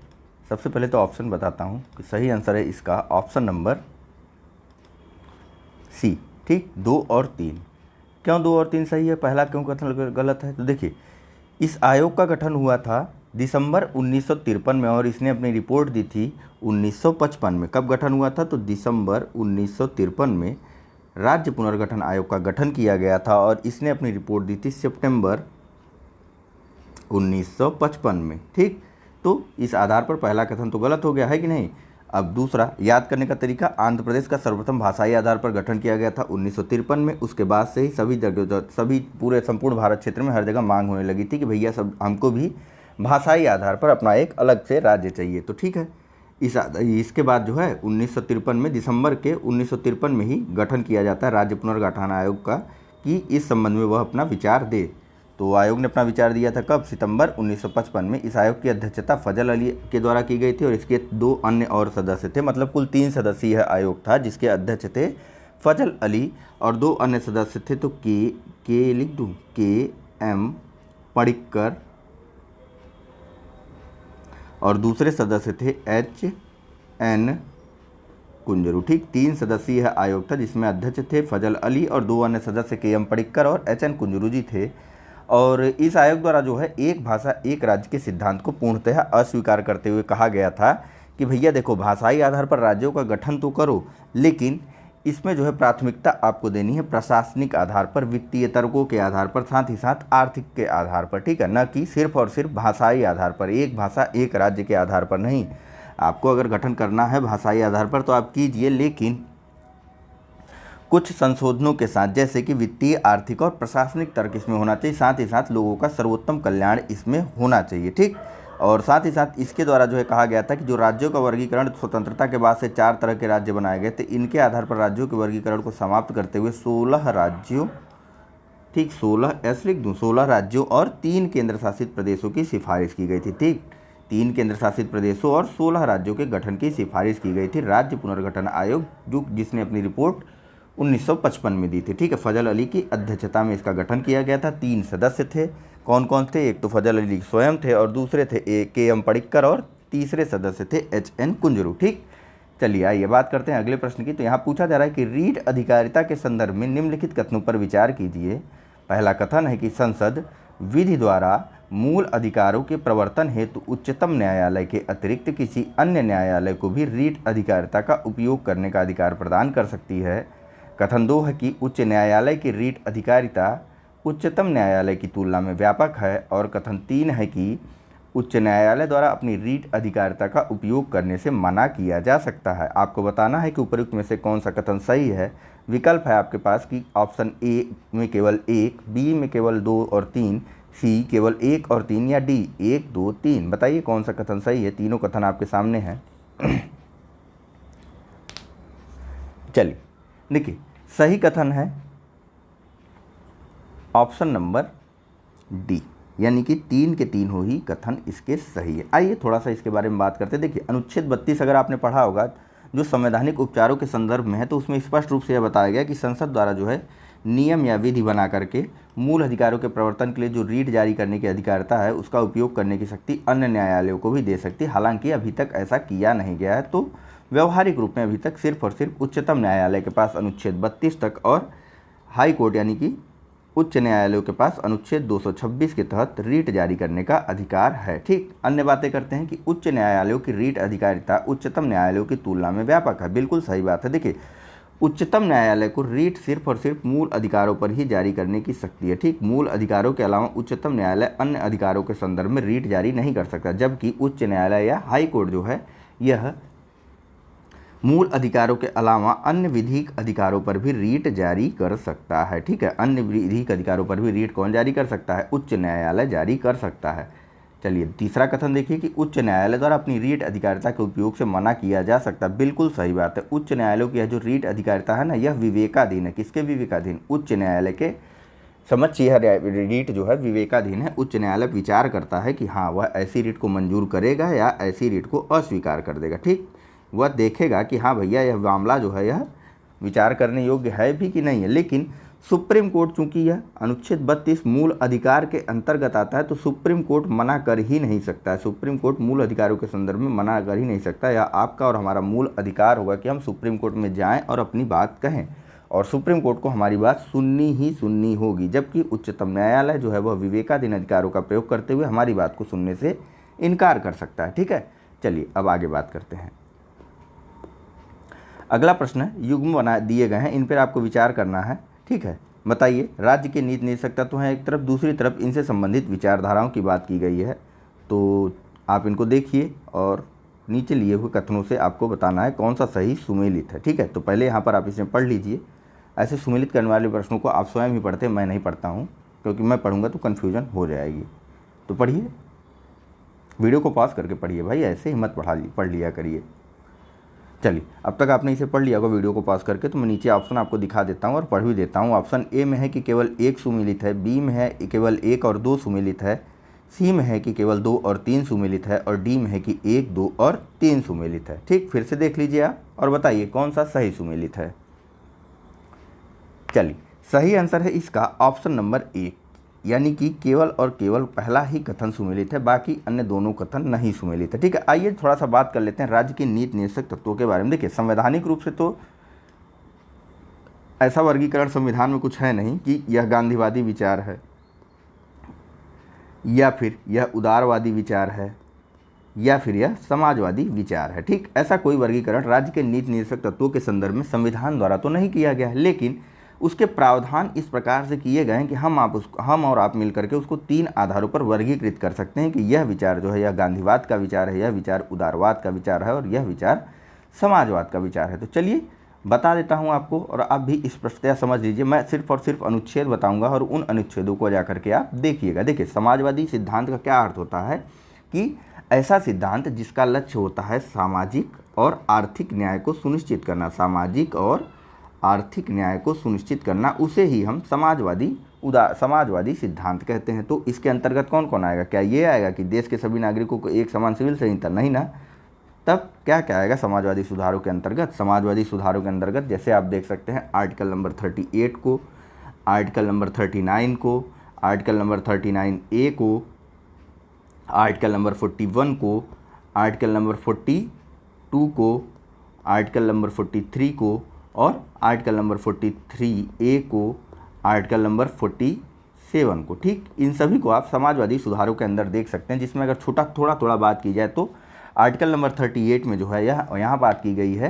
सबसे पहले तो ऑप्शन बताता हूँ कि सही आंसर है इसका ऑप्शन नंबर सी। ठीक, 2 और 3। क्यों 2 और 3 सही है, पहला क्यों कथन गलत है? तो देखिए, इस आयोग का गठन हुआ था दिसंबर 1953 में और इसने अपनी रिपोर्ट दी थी 1955 में। कब गठन हुआ था? तो दिसंबर 1953 में राज्य पुनर्गठन आयोग का गठन किया गया था और इसने अपनी रिपोर्ट दी थी सितंबर 1955 में। ठीक, तो इस आधार पर पहला कथन तो गलत हो गया है कि नहीं। अब दूसरा याद करने का तरीका, आंध्र प्रदेश का सर्वप्रथम भाषाई आधार पर गठन किया गया था 1953 में। उसके बाद से ही सभी पूरे संपूर्ण भारत क्षेत्र में हर जगह मांग होने लगी थी कि भैया सब हमको भी भाषाई आधार पर अपना एक अलग से राज्य चाहिए। तो ठीक है, इसके बाद जो है 1953 में, दिसंबर के 1953 में ही गठन किया जाता है राज्य पुनर्गठन आयोग का कि इस संबंध में वह अपना विचार दे। तो आयोग ने अपना विचार दिया था कब? सितंबर 1955 में। इस आयोग की अध्यक्षता फजल अली के द्वारा की गई थी और इसके 2 अन्य और सदस्य थे, मतलब कुल 3 सदस्यीय आयोग था जिसके अध्यक्ष थे फजल अली और 2 अन्य सदस्य थे। तो के लिख दूँ, KM पडिक्कर और दूसरे सदस्य थे HN कुंजरू। ठीक, 3 सदस्यीय आयोग था जिसमें अध्यक्ष थे फजल अली और 2 अन्य सदस्य KM पडिक्कर और HN कुंजरू जी थे। और इस आयोग द्वारा जो है एक भाषा एक राज्य के सिद्धांत को पूर्णतः अस्वीकार करते हुए कहा गया था कि भैया देखो, भाषाई आधार पर राज्यों का गठन तो करो, लेकिन इसमें जो है प्राथमिकता आपको देनी है प्रशासनिक आधार पर, वित्तीय तर्कों के आधार पर, साथ ही साथ आर्थिक के आधार पर। ठीक है, न कि सिर्फ और सिर्फ भाषाई आधार पर, एक भाषा एक राज्य के आधार पर नहीं। आपको अगर गठन करना है भाषाई आधार पर तो आप कीजिए, लेकिन कुछ संशोधनों के साथ, जैसे कि वित्तीय, आर्थिक और प्रशासनिक तर्क इसमें होना चाहिए, साथ ही साथ लोगों का सर्वोत्तम कल्याण इसमें होना चाहिए। ठीक, और साथ ही साथ इसके द्वारा जो है कहा गया था कि जो राज्यों का वर्गीकरण स्वतंत्रता के बाद से 4 तरह के राज्य बनाए गए थे, इनके आधार पर राज्यों के वर्गीकरण को समाप्त करते हुए 16 राज्यों, ठीक 16 ऐसे लिख दूँ, 16 राज्यों और 3 केंद्र शासित प्रदेशों की सिफारिश की गई थी। ठीक, 3 केंद्र शासित प्रदेशों और 16 राज्यों के गठन की सिफारिश की गई थी राज्य पुनर्गठन आयोग, जिसने अपनी रिपोर्ट 1955 में दी थी। ठीक है, फजल अली की अध्यक्षता में इसका गठन किया गया था। 3 सदस्य थे, कौन कौन थे? एक तो फजल अली स्वयं थे और दूसरे थे KM पडिक्कर और तीसरे सदस्य थे HN कुंजरू। ठीक, चलिए आइए बात करते हैं अगले प्रश्न की। तो यहाँ पूछा जा रहा है कि रीट अधिकारिता के संदर्भ में निम्नलिखित कथनों पर विचार कीजिए। पहला कथन है कि संसद विधि द्वारा मूल अधिकारों के प्रवर्तन हेतु उच्चतम न्यायालय के अतिरिक्त किसी अन्य न्यायालय को भी रीट अधिकारिता का उपयोग करने का अधिकार प्रदान कर सकती है। कथन 2 है कि उच्च न्यायालय की रीट अधिकारिता उच्चतम न्यायालय की तुलना में व्यापक है। और कथन 3 है कि उच्च न्यायालय द्वारा अपनी रीट अधिकारिता का उपयोग करने से मना किया जा सकता है। आपको बताना है कि उपयुक्त में से कौन सा कथन सही है। विकल्प है आपके पास कि ऑप्शन ए में केवल 1, बी में केवल 2 और 3, सी केवल 1 और 3 या डी 1, 2, 3। बताइए कौन सा कथन सही है। तीनों कथन आपके सामने हैं। चलिए देखिए, सही कथन है ऑप्शन नंबर डी, यानी कि 3 के 3 हो ही कथन इसके सही है। आइए थोड़ा सा इसके बारे में बात करते हैं। देखिए, अनुच्छेद 32 अगर आपने पढ़ा होगा जो संवैधानिक उपचारों के संदर्भ में है, तो उसमें स्पष्ट रूप से यह बताया गया कि संसद द्वारा जो है नियम या विधि बना करके मूल अधिकारों के प्रवर्तन के लिए जो रीट जारी करने की अधिकारिता है, उसका उपयोग करने की शक्ति अन्य न्यायालयों को भी दे सकती है। हालांकि अभी तक ऐसा किया नहीं गया है, तो व्यवहारिक रूप में अभी तक सिर्फ और सिर्फ उच्चतम न्यायालय के पास अनुच्छेद 32 तक और हाई कोर्ट यानी कि उच्च न्यायालयों के पास अनुच्छेद 226 के तहत रीट जारी करने का अधिकार है। ठीक, अन्य बातें करते हैं कि उच्च न्यायालयों की रीट अधिकारिता उच्चतम न्यायालयों की तुलना में व्यापक है। बिल्कुल सही बात है। देखिए, उच्चतम न्यायालय को रीट सिर्फ और सिर्फ मूल अधिकारों पर ही जारी करने की शक्ति है। ठीक, मूल अधिकारों के अलावा उच्चतम न्यायालय अन्य अधिकारों के संदर्भ में रीट जारी नहीं कर सकता, जबकि उच्च न्यायालय या हाई कोर्ट जो है यह मूल अधिकारों के अलावा अन्य विधिक अधिकारों पर भी रीट जारी कर सकता है। ठीक है, अन्य विधिक अधिकारों पर भी रीट कौन जारी कर सकता है? उच्च न्यायालय जारी कर सकता है। चलिए तीसरा कथन देखिए कि उच्च न्यायालय द्वारा अपनी रीट अधिकारिता के उपयोग से मना किया जा सकता है। बिल्कुल सही बात है। उच्च न्यायालयों की यह जो रीट अधिकारिता है ना, यह विवेकाधीन है। किसके विवेकाधीन? उच्च न्यायालय के। समझिए यह रीट जो है विवेकाधीन है। उच्च न्यायालय विचार करता है कि हाँ वह ऐसी रीट को मंजूर करेगा या ऐसी रीट को अस्वीकार कर देगा। ठीक, वह देखेगा कि हाँ भैया यह मामला जो है यह विचार करने योग्य है भी कि नहीं है। लेकिन सुप्रीम कोर्ट चूंकि यह अनुच्छेद 32 मूल अधिकार के अंतर्गत आता है, तो सुप्रीम कोर्ट मना कर ही नहीं सकता है। सुप्रीम कोर्ट मूल अधिकारों के संदर्भ में मना कर ही नहीं सकता। या आपका और हमारा मूल अधिकार होगा कि हम सुप्रीम कोर्ट में जाएं और अपनी बात कहें, और सुप्रीम कोर्ट को हमारी बात सुननी ही सुननी होगी। जबकि उच्चतम न्यायालय जो है वह विवेकाधीन अधिकारों का प्रयोग करते हुए हमारी बात को सुनने से इनकार कर सकता है। ठीक है, चलिए अब आगे बात करते हैं। अगला प्रश्न है, युग्म बना दिए गए हैं, इन पर आपको विचार करना है। ठीक है, बताइए राज्य के नीति निदेशक तत्व हैं एक तरफ, दूसरी तरफ इनसे संबंधित विचारधाराओं की बात की गई है। तो आप इनको देखिए और नीचे लिए हुए कथनों से आपको बताना है कौन सा सही सुमेलित है। ठीक है, तो पहले यहाँ पर आप इसे पढ़ लीजिए। ऐसे सुमेलित करने वाले प्रश्नों को आप स्वयं ही पढ़ते, मैं नहीं पढ़ता हूँ, क्योंकि मैं पढ़ूंगा तो कन्फ्यूजन हो जाएगी। तो पढ़िए, वीडियो को पॉज करके पढ़िए भाई, ऐसे ही मत पढ़ लिया करिए। चलिए, अब तक आपने इसे पढ़ लिया होगा वीडियो को पॉज करके, तो मैं नीचे ऑप्शन आपको दिखा देता हूँ और पढ़ भी देता हूँ। ऑप्शन ए में है कि केवल एक सुमेलित है, बी में है केवल 1 और 2 सुमेलित है, सी में है कि केवल 2 और 3 सुमेलित है, और डी में है कि 1, 2 और 3 सुमेलित है। ठीक, फिर से देख लीजिए आप और बताइए कौन सा सही सुमेलित है। चलिए, सही आंसर है इसका ऑप्शन नंबर 1, यानी कि केवल और केवल पहला ही कथन सुमेलित है, बाकी अन्य दोनों कथन नहीं सुमेलित है। ठीक है, आइए थोड़ा सा बात कर लेते हैं राज्य के नीति निदेशक तत्वों के बारे में। देखिए, संवैधानिक रूप से तो ऐसा वर्गीकरण संविधान में कुछ है नहीं कि यह गांधीवादी विचार है या फिर यह उदारवादी विचार है या फिर यह समाजवादी विचार है। ठीक, ऐसा कोई वर्गीकरण राज्य के नीति निदेशक तत्वों के संदर्भ में संविधान द्वारा तो नहीं किया गया है, लेकिन उसके प्रावधान इस प्रकार से किए गए हैं कि हम और आप मिलकर के उसको 3 आधारों पर वर्गीकृत कर सकते हैं कि यह विचार जो है यह गांधीवाद का विचार है, यह विचार उदारवाद का विचार है और यह विचार समाजवाद का विचार है। तो चलिए बता देता हूं आपको, और आप भी स्पष्टतया समझ लीजिए। मैं सिर्फ और सिर्फ अनुच्छेद बताऊंगा और उन अनुच्छेदों को जा करके आप देखिएगा। देखिए, समाजवादी सिद्धांत का क्या अर्थ होता है कि ऐसा सिद्धांत जिसका लक्ष्य होता है सामाजिक और आर्थिक न्याय को सुनिश्चित करना, सामाजिक और आर्थिक न्याय को सुनिश्चित करना, उसे ही हम समाजवादी सिद्धांत कहते हैं। तो इसके अंतर्गत कौन कौन आएगा? क्या ये आएगा कि देश के सभी नागरिकों को एक समान सिविल संहिता? नहीं ना। तब क्या क्या आएगा समाजवादी सुधारों के अंतर्गत? समाजवादी सुधारों के अंतर्गत जैसे आप देख सकते हैं आर्टिकल नंबर 38 को, आर्टिकल नंबर 39 को, आर्टिकल नंबर 39A को, आर्टिकल नंबर 41 को, आर्टिकल नंबर 42 को, आर्टिकल नंबर 43 को, और आर्टिकल नंबर 43A को, आर्टिकल नंबर 47 को। ठीक, इन सभी को आप समाजवादी सुधारों के अंदर देख सकते हैं, जिसमें अगर थोड़ा बात की जाए तो आर्टिकल नंबर 38 में जो है यहाँ बात की गई है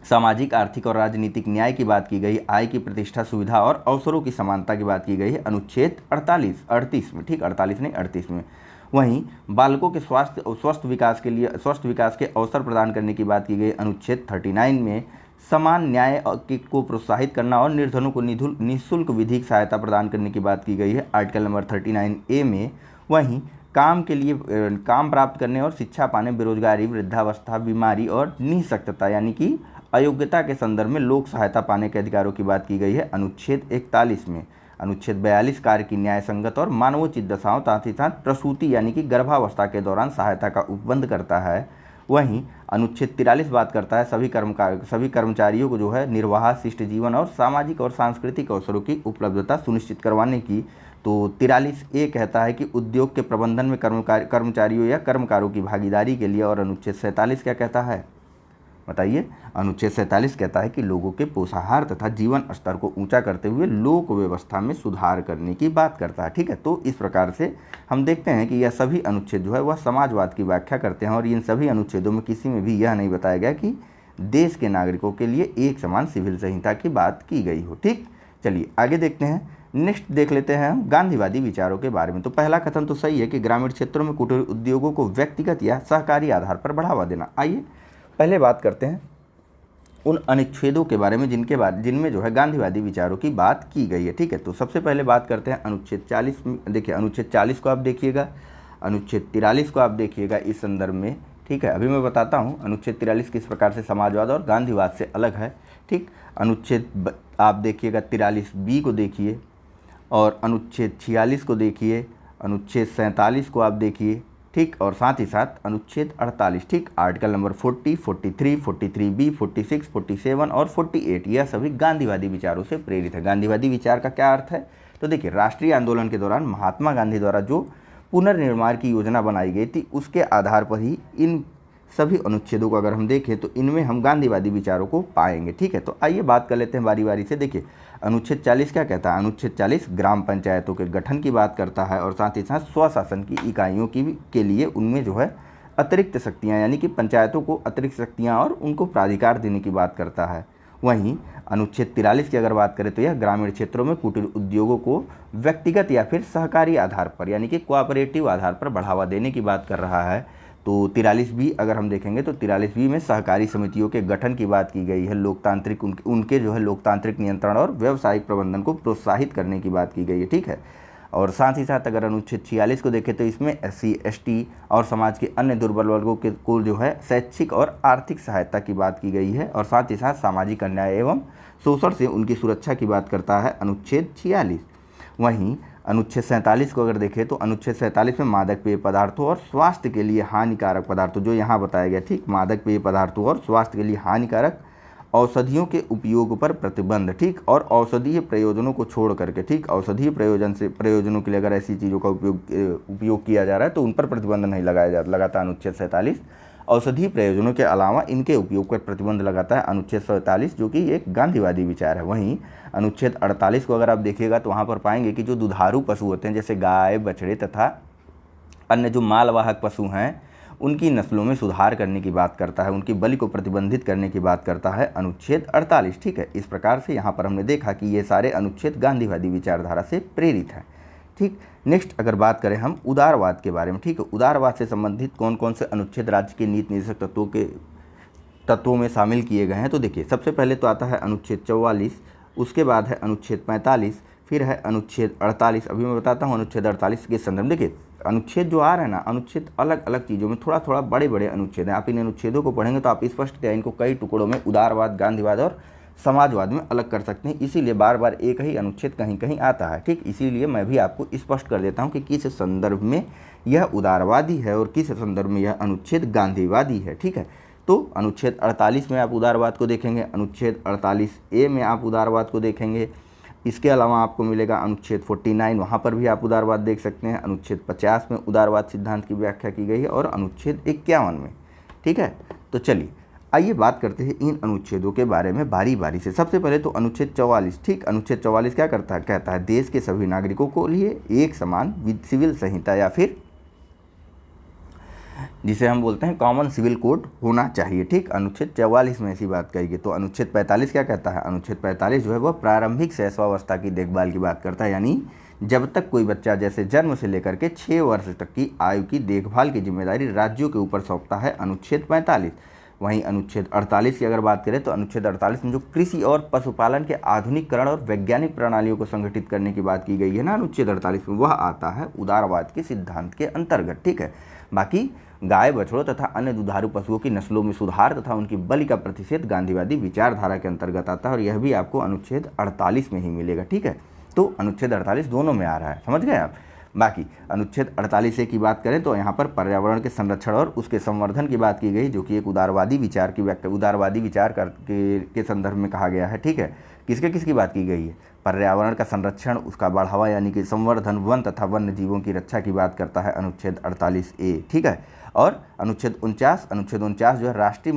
सामाजिक, आर्थिक और राजनीतिक न्याय की बात की गई, आय की प्रतिष्ठा, सुविधा और अवसरों की समानता की बात की गई है अनुच्छेद 38 में। ठीक, 48 नहीं 38 में। वहीं बालकों के स्वस्थ विकास के अवसर प्रदान करने की बात की गई अनुच्छेद 39 में। समान न्याय को प्रोत्साहित करना और निर्धनों को निःशुल्क विधिक सहायता प्रदान करने की बात की गई है आर्टिकल नंबर 39A में। वहीं काम प्राप्त करने और शिक्षा पाने, बेरोजगारी, वृद्धावस्था, बीमारी और निःशक्तता यानी कि अयोग्यता के संदर्भ में लोक सहायता पाने के अधिकारों की बात की गई है अनुच्छेद 41 में। अनुच्छेद 42 कार्य की न्याय संगत और मानवोचित दशाओं साथ ही साथ प्रसूति यानी कि गर्भावस्था के दौरान सहायता का उपबंध करता है। वहीं अनुच्छेद 43 बात करता है सभी कर्मचारियों को जो है निर्वाह, शिष्ट जीवन और सामाजिक और सांस्कृतिक अवसरों की उपलब्धता सुनिश्चित करवाने की। तो 43A कहता है कि उद्योग के प्रबंधन में कर्मचारियों या कर्मकारों की भागीदारी के लिए। और अनुच्छेद 47 क्या कहता है बताइए? अनुच्छेद 47 कहता है कि लोगों के पोषाहार तथा जीवन स्तर को ऊंचा करते हुए लोक व्यवस्था में सुधार करने की बात करता है। ठीक है, तो इस प्रकार से हम देखते हैं कि यह सभी अनुच्छेद जो है वह समाजवाद की व्याख्या करते हैं, और इन सभी अनुच्छेदों में किसी में भी यह नहीं बताया गया कि देश के नागरिकों के लिए एक समान सिविल संहिता की बात की गई हो। ठीक, चलिए आगे देखते हैं। नेक्स्ट देख लेते हैं हम गांधीवादी विचारों के बारे में। तो पहला कथन तो सही है कि ग्रामीण क्षेत्रों में कुटीर उद्योगों को व्यक्तिगत या सहकारी आधार पर बढ़ावा देना। आइए पहले बात करते हैं उन अनुच्छेदों के बारे में जिनमें जो है गांधीवादी विचारों की बात की गई है। ठीक है, तो सबसे पहले बात करते हैं अनुच्छेद 40। देखिए अनुच्छेद 40 को आप देखिएगा। अनुच्छेद 43 को आप देखिएगा इस संदर्भ में, ठीक है। अभी मैं बताता हूँ अनुच्छेद 43 किस प्रकार से समाजवाद और गांधीवाद से अलग है, ठीक। अनुच्छेद आप देखिएगा 43B को देखिए, और अनुच्छेद 46 को देखिए, अनुच्छेद 47 को आप देखिए, ठीक, और साथ ही साथ अनुच्छेद 48, ठीक। आर्टिकल नंबर 40, 43, 43B, 46, 47 और 48 यह सभी गांधीवादी विचारों से प्रेरित है। गांधीवादी विचार का क्या अर्थ है? तो देखिए, राष्ट्रीय आंदोलन के दौरान महात्मा गांधी द्वारा जो पुनर्निर्माण की योजना बनाई गई थी उसके आधार पर ही इन सभी अनुच्छेदों को अगर हम देखें तो इनमें हम गांधीवादी विचारों को पाएंगे, ठीक है। तो आइए बात कर लेते हैं बारी बारी से। देखिए, अनुच्छेद 40 क्या कहता है? अनुच्छेद 40 ग्राम पंचायतों के गठन की बात करता है और साथ ही साथ स्वशासन की इकाइयों के लिए उनमें जो है अतिरिक्त शक्तियाँ, यानी कि पंचायतों को अतिरिक्त शक्तियाँ और उनको प्राधिकार देने की बात करता है। वहीं अनुच्छेद 43 की अगर बात करें तो यह ग्रामीण क्षेत्रों में कुटीर उद्योगों को व्यक्तिगत या फिर सहकारी आधार पर, यानी कि कोऑपरेटिव आधार पर बढ़ावा देने की बात कर रहा है। तो 43B अगर हम देखेंगे तो 43B में सहकारी समितियों के गठन की बात की गई है, लोकतांत्रिक उनके जो है लोकतांत्रिक नियंत्रण और व्यावसायिक प्रबंधन को प्रोत्साहित करने की बात की गई है, ठीक है। और साथ ही साथ अगर अनुच्छेद 46 को देखें तो इसमें SC, ST और समाज के अन्य दुर्बल वर्गों के को जो है शैक्षिक और आर्थिक सहायता की बात की गई है, और साथ ही साथ सामाजिक अन्याय एवं शोषण से उनकी सुरक्षा की बात करता है अनुच्छेद 46। वहीं अनुच्छेद 47 को अगर देखें तो अनुच्छेद 47 में मादक पेय पदार्थों और स्वास्थ्य के लिए हानिकारक पदार्थों, जो यहाँ बताया गया, ठीक, मादक पेय पदार्थों और स्वास्थ्य के लिए हानिकारक औषधियों के उपयोग पर प्रतिबंध, ठीक, और औषधीय प्रयोजनों को छोड़ करके, ठीक, औषधीय प्रयोजनों के लिए अगर ऐसी चीज़ों का उपयोग किया जा रहा है तो उन पर प्रतिबंध नहीं लगाता अनुच्छेद 47। औषधीय प्रयोजनों के अलावा इनके उपयोग पर प्रतिबंध लगाता है अनुच्छेद 47, जो कि एक गांधीवादी विचार है। वहीं अनुच्छेद 48 को अगर आप देखिएगा तो वहाँ पर पाएंगे कि जो दुधारू पशु होते हैं जैसे गाय, बछड़े तथा अन्य जो मालवाहक पशु हैं उनकी नस्लों में सुधार करने की बात करता है, उनकी बलि को प्रतिबंधित करने की बात करता है अनुच्छेद 48, ठीक है। इस प्रकार से यहाँ पर हमने देखा कि ये सारे अनुच्छेद गांधीवादी विचारधारा से प्रेरित हैं, ठीक। नेक्स्ट अगर बात करें हम उदारवाद के बारे में, ठीक है, उदारवाद से संबंधित कौन कौन से अनुच्छेद राज्य के नीति निर्देशक तत्वों में शामिल किए गए हैं, तो देखिए सबसे पहले तो आता है अनुच्छेद 44, उसके बाद है अनुच्छेद 45, फिर है अनुच्छेद 48। अभी मैं बताता हूँ अनुच्छेद 48 के संदर्भ। देखिए अनुच्छेद जो आ रहे हैं ना, अनुच्छेद अलग अलग चीज़ों में थोड़ा थोड़ा बड़े बड़े अनुच्छेद हैं। आप इन अनुच्छेदों को पढ़ेंगे तो आप स्पष्ट इनको कई टुकड़ों में उदारवाद, गांधीवाद और समाजवाद में अलग कर सकते हैं। इसीलिए बार बार एक ही अनुच्छेद कहीं कहीं आता है, ठीक। इसीलिए मैं भी आपको स्पष्ट कर देता हूँ कि किस संदर्भ में यह उदारवादी है और किस संदर्भ में यह अनुच्छेद गांधीवादी है, ठीक है। तो अनुच्छेद 48 में आप उदारवाद को देखेंगे, अनुच्छेद 48A में आप उदारवाद को देखेंगे। इसके अलावा आपको मिलेगा अनुच्छेद 49, वहाँ पर भी आप उदारवाद देख सकते हैं। अनुच्छेद 50 में उदारवाद सिद्धांत की व्याख्या की गई है और अनुच्छेद 51 में, ठीक है। तो चलिए आइए बात करते हैं इन अनुच्छेदों के बारे में बारी बारी से। सबसे पहले तो अनुच्छेद 44, ठीक। अनुच्छेद 44 क्या करता है? कहता है देश के सभी नागरिकों को लिए एक समान सिविल संहिता या फिर जिसे हम बोलते हैं कॉमन सिविल कोड होना चाहिए, ठीक। अनुच्छेद 44 में ऐसी बात कही गई। तो अनुच्छेद 45 क्या कहता है? अनुच्छेद 45 जो है वह प्रारंभिक शैशवावस्था की देखभाल की बात करता है, यानी जब तक कोई बच्चा जैसे जन्म से लेकर के 6 वर्ष तक की आयु की देखभाल की जिम्मेदारी राज्यों के ऊपर सौंपता है अनुच्छेद 45। वहीं अनुच्छेद 48 की अगर बात करें तो अनुच्छेद 48 में जो कृषि और पशुपालन के आधुनिकीकरण और वैज्ञानिक प्रणालियों को संगठित करने की बात की गई है ना अनुच्छेद 48 में, वह आता है उदारवाद के सिद्धांत के अंतर्गत, ठीक है। बाकी गाय, बछड़ों तथा अन्य दुधारू पशुओं की नस्लों में सुधार तथा उनकी बलि का प्रतिषेध गांधीवादी विचारधारा के अंतर्गत आता है और यह भी आपको अनुच्छेद 48 में ही मिलेगा, ठीक है। तो अनुच्छेद 48 दोनों में आ रहा है, समझ गए आप। बाकी अनुच्छेद 48A की बात करें तो यहाँ पर पर्यावरण के संरक्षण और उसके संवर्धन की बात की गई, जो कि एक उदारवादी विचार की व्याख्या, उदारवादी विचार के संदर्भ में कहा गया है, ठीक है। किसकी बात की गई है? पर्यावरण का संरक्षण, उसका बढ़ावा यानी कि संवर्धन, वन तथा वन्य जीवों की रक्षा की बात करता है अनुच्छेद 48A, ठीक है। और अनुच्छेद 49 जो है राष्ट्रीय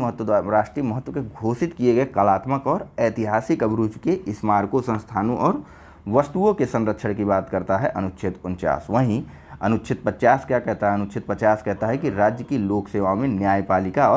महत्व के घोषित किए गए कलात्मक और ऐतिहासिक अभिरुचि के स्मारकों, संस्थानों और वस्तुओं के संरक्षण की बात करता है अनुच्छेद 49। वहीं अनुच्छेद 50 क्या कहता है? अनुच्छेद 50 कहता है कि राज्य की लोक सेवाओं में न्यायपालिका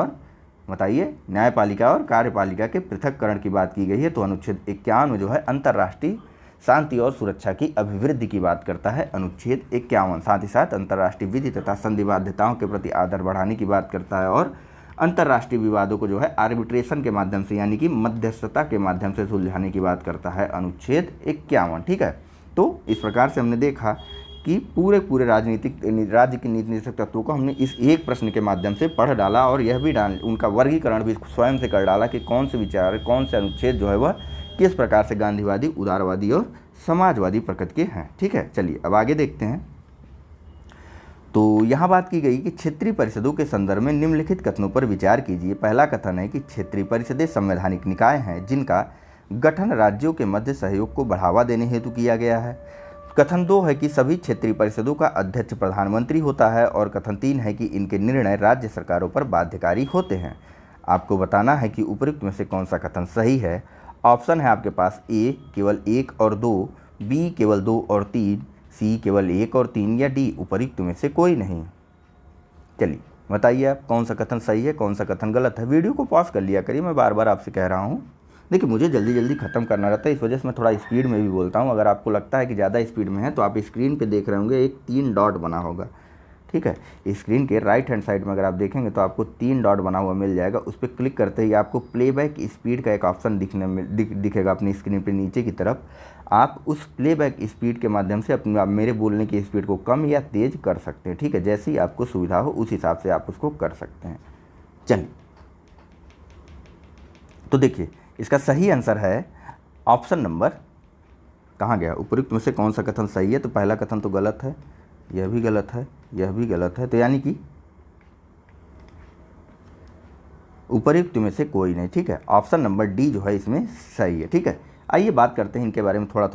और कार्यपालिका के पृथक्करण की बात की गई है। तो अनुच्छेद 51 जो है अंतर्राष्ट्रीय शांति और सुरक्षा की अभिवृद्धि की बात करता है अनुच्छेद 51। साथ ही साथ अंतर्राष्ट्रीय विधि तथा संधि बाध्यताओं के प्रति आदर बढ़ाने की बात करता है और अंतर्राष्ट्रीय विवादों को जो है आर्बिट्रेशन के माध्यम से यानी कि मध्यस्थता के माध्यम से सुलझाने की बात करता है अनुच्छेद 51, ठीक है। तो इस प्रकार से हमने देखा कि पूरे राजनीतिक राज्य के नीतिनिदेशक तत्वों को हमने इस एक प्रश्न के माध्यम से पढ़ डाला और यह भी उनका वर्गीकरण भी स्वयं से कर डाला कि कौन से विचार, कौन से अनुच्छेद जो है वह किस प्रकार से गांधीवादी, उदारवादी और समाजवादी प्रकृति के हैं। ठीक है, चलिए अब आगे देखते हैं। तो यहाँ बात की गई कि क्षेत्रीय परिषदों के संदर्भ में निम्नलिखित कथनों पर विचार कीजिए। पहला कथन है कि क्षेत्रीय परिषदें संवैधानिक निकाय हैं जिनका गठन राज्यों के मध्य सहयोग को बढ़ावा देने हेतु किया गया है। कथन 2 है कि सभी क्षेत्रीय परिषदों का अध्यक्ष प्रधानमंत्री होता है। और कथन 3 है कि इनके निर्णय राज्य सरकारों पर बाध्यकारी होते हैं। आपको बताना है कि उपयुक्त में से कौन सा कथन सही है। ऑप्शन है आपके पास ए केवल 1 और 2, बी केवल 2 और 3, सी केवल 1 और 3 या डी उपयुक्त में से कोई नहीं। चलिए बताइए आप कौन सा कथन सही है, कौन सा कथन गलत है। वीडियो को पॉज कर लिया करिए, मैं बार बार आपसे कह रहा हूँ। देखिए मुझे जल्दी ख़त्म करना रहता है, इस वजह से मैं थोड़ा स्पीड में भी बोलता हूँ। अगर आपको लगता है कि ज़्यादा स्पीड में है तो आप स्क्रीन पे देख रहे होंगे एक 3 डॉट बना होगा। ठीक है, स्क्रीन के राइट हैंड साइड में अगर आप देखेंगे तो आपको 3 डॉट बना हुआ मिल जाएगा। उस पर क्लिक करते ही आपको प्लेबैक स्पीड का एक ऑप्शन दिखेगा अपनी स्क्रीन पे नीचे की तरफ। आप उस प्लेबैक स्पीड के माध्यम से अपने मेरे बोलने की स्पीड को कम या तेज़ कर सकते हैं। ठीक है, जैसी आपको सुविधा हो उस हिसाब से आप उसको कर सकते हैं। चलिए तो देखिए इसका सही आंसर है ऑप्शन नंबर, कहाँ गया, उपयुक्त में से कौन सा कथन सही है। तो पहला कथन तो गलत है, यह भी गलत है, यह भी गलत है, तो यानी कि उपयुक्त में से कोई नहीं। ठीक है, ऑप्शन नंबर डी जो है इसमें सही है। ठीक है, आइए बात करते हैं इनके बारे में थोड़ा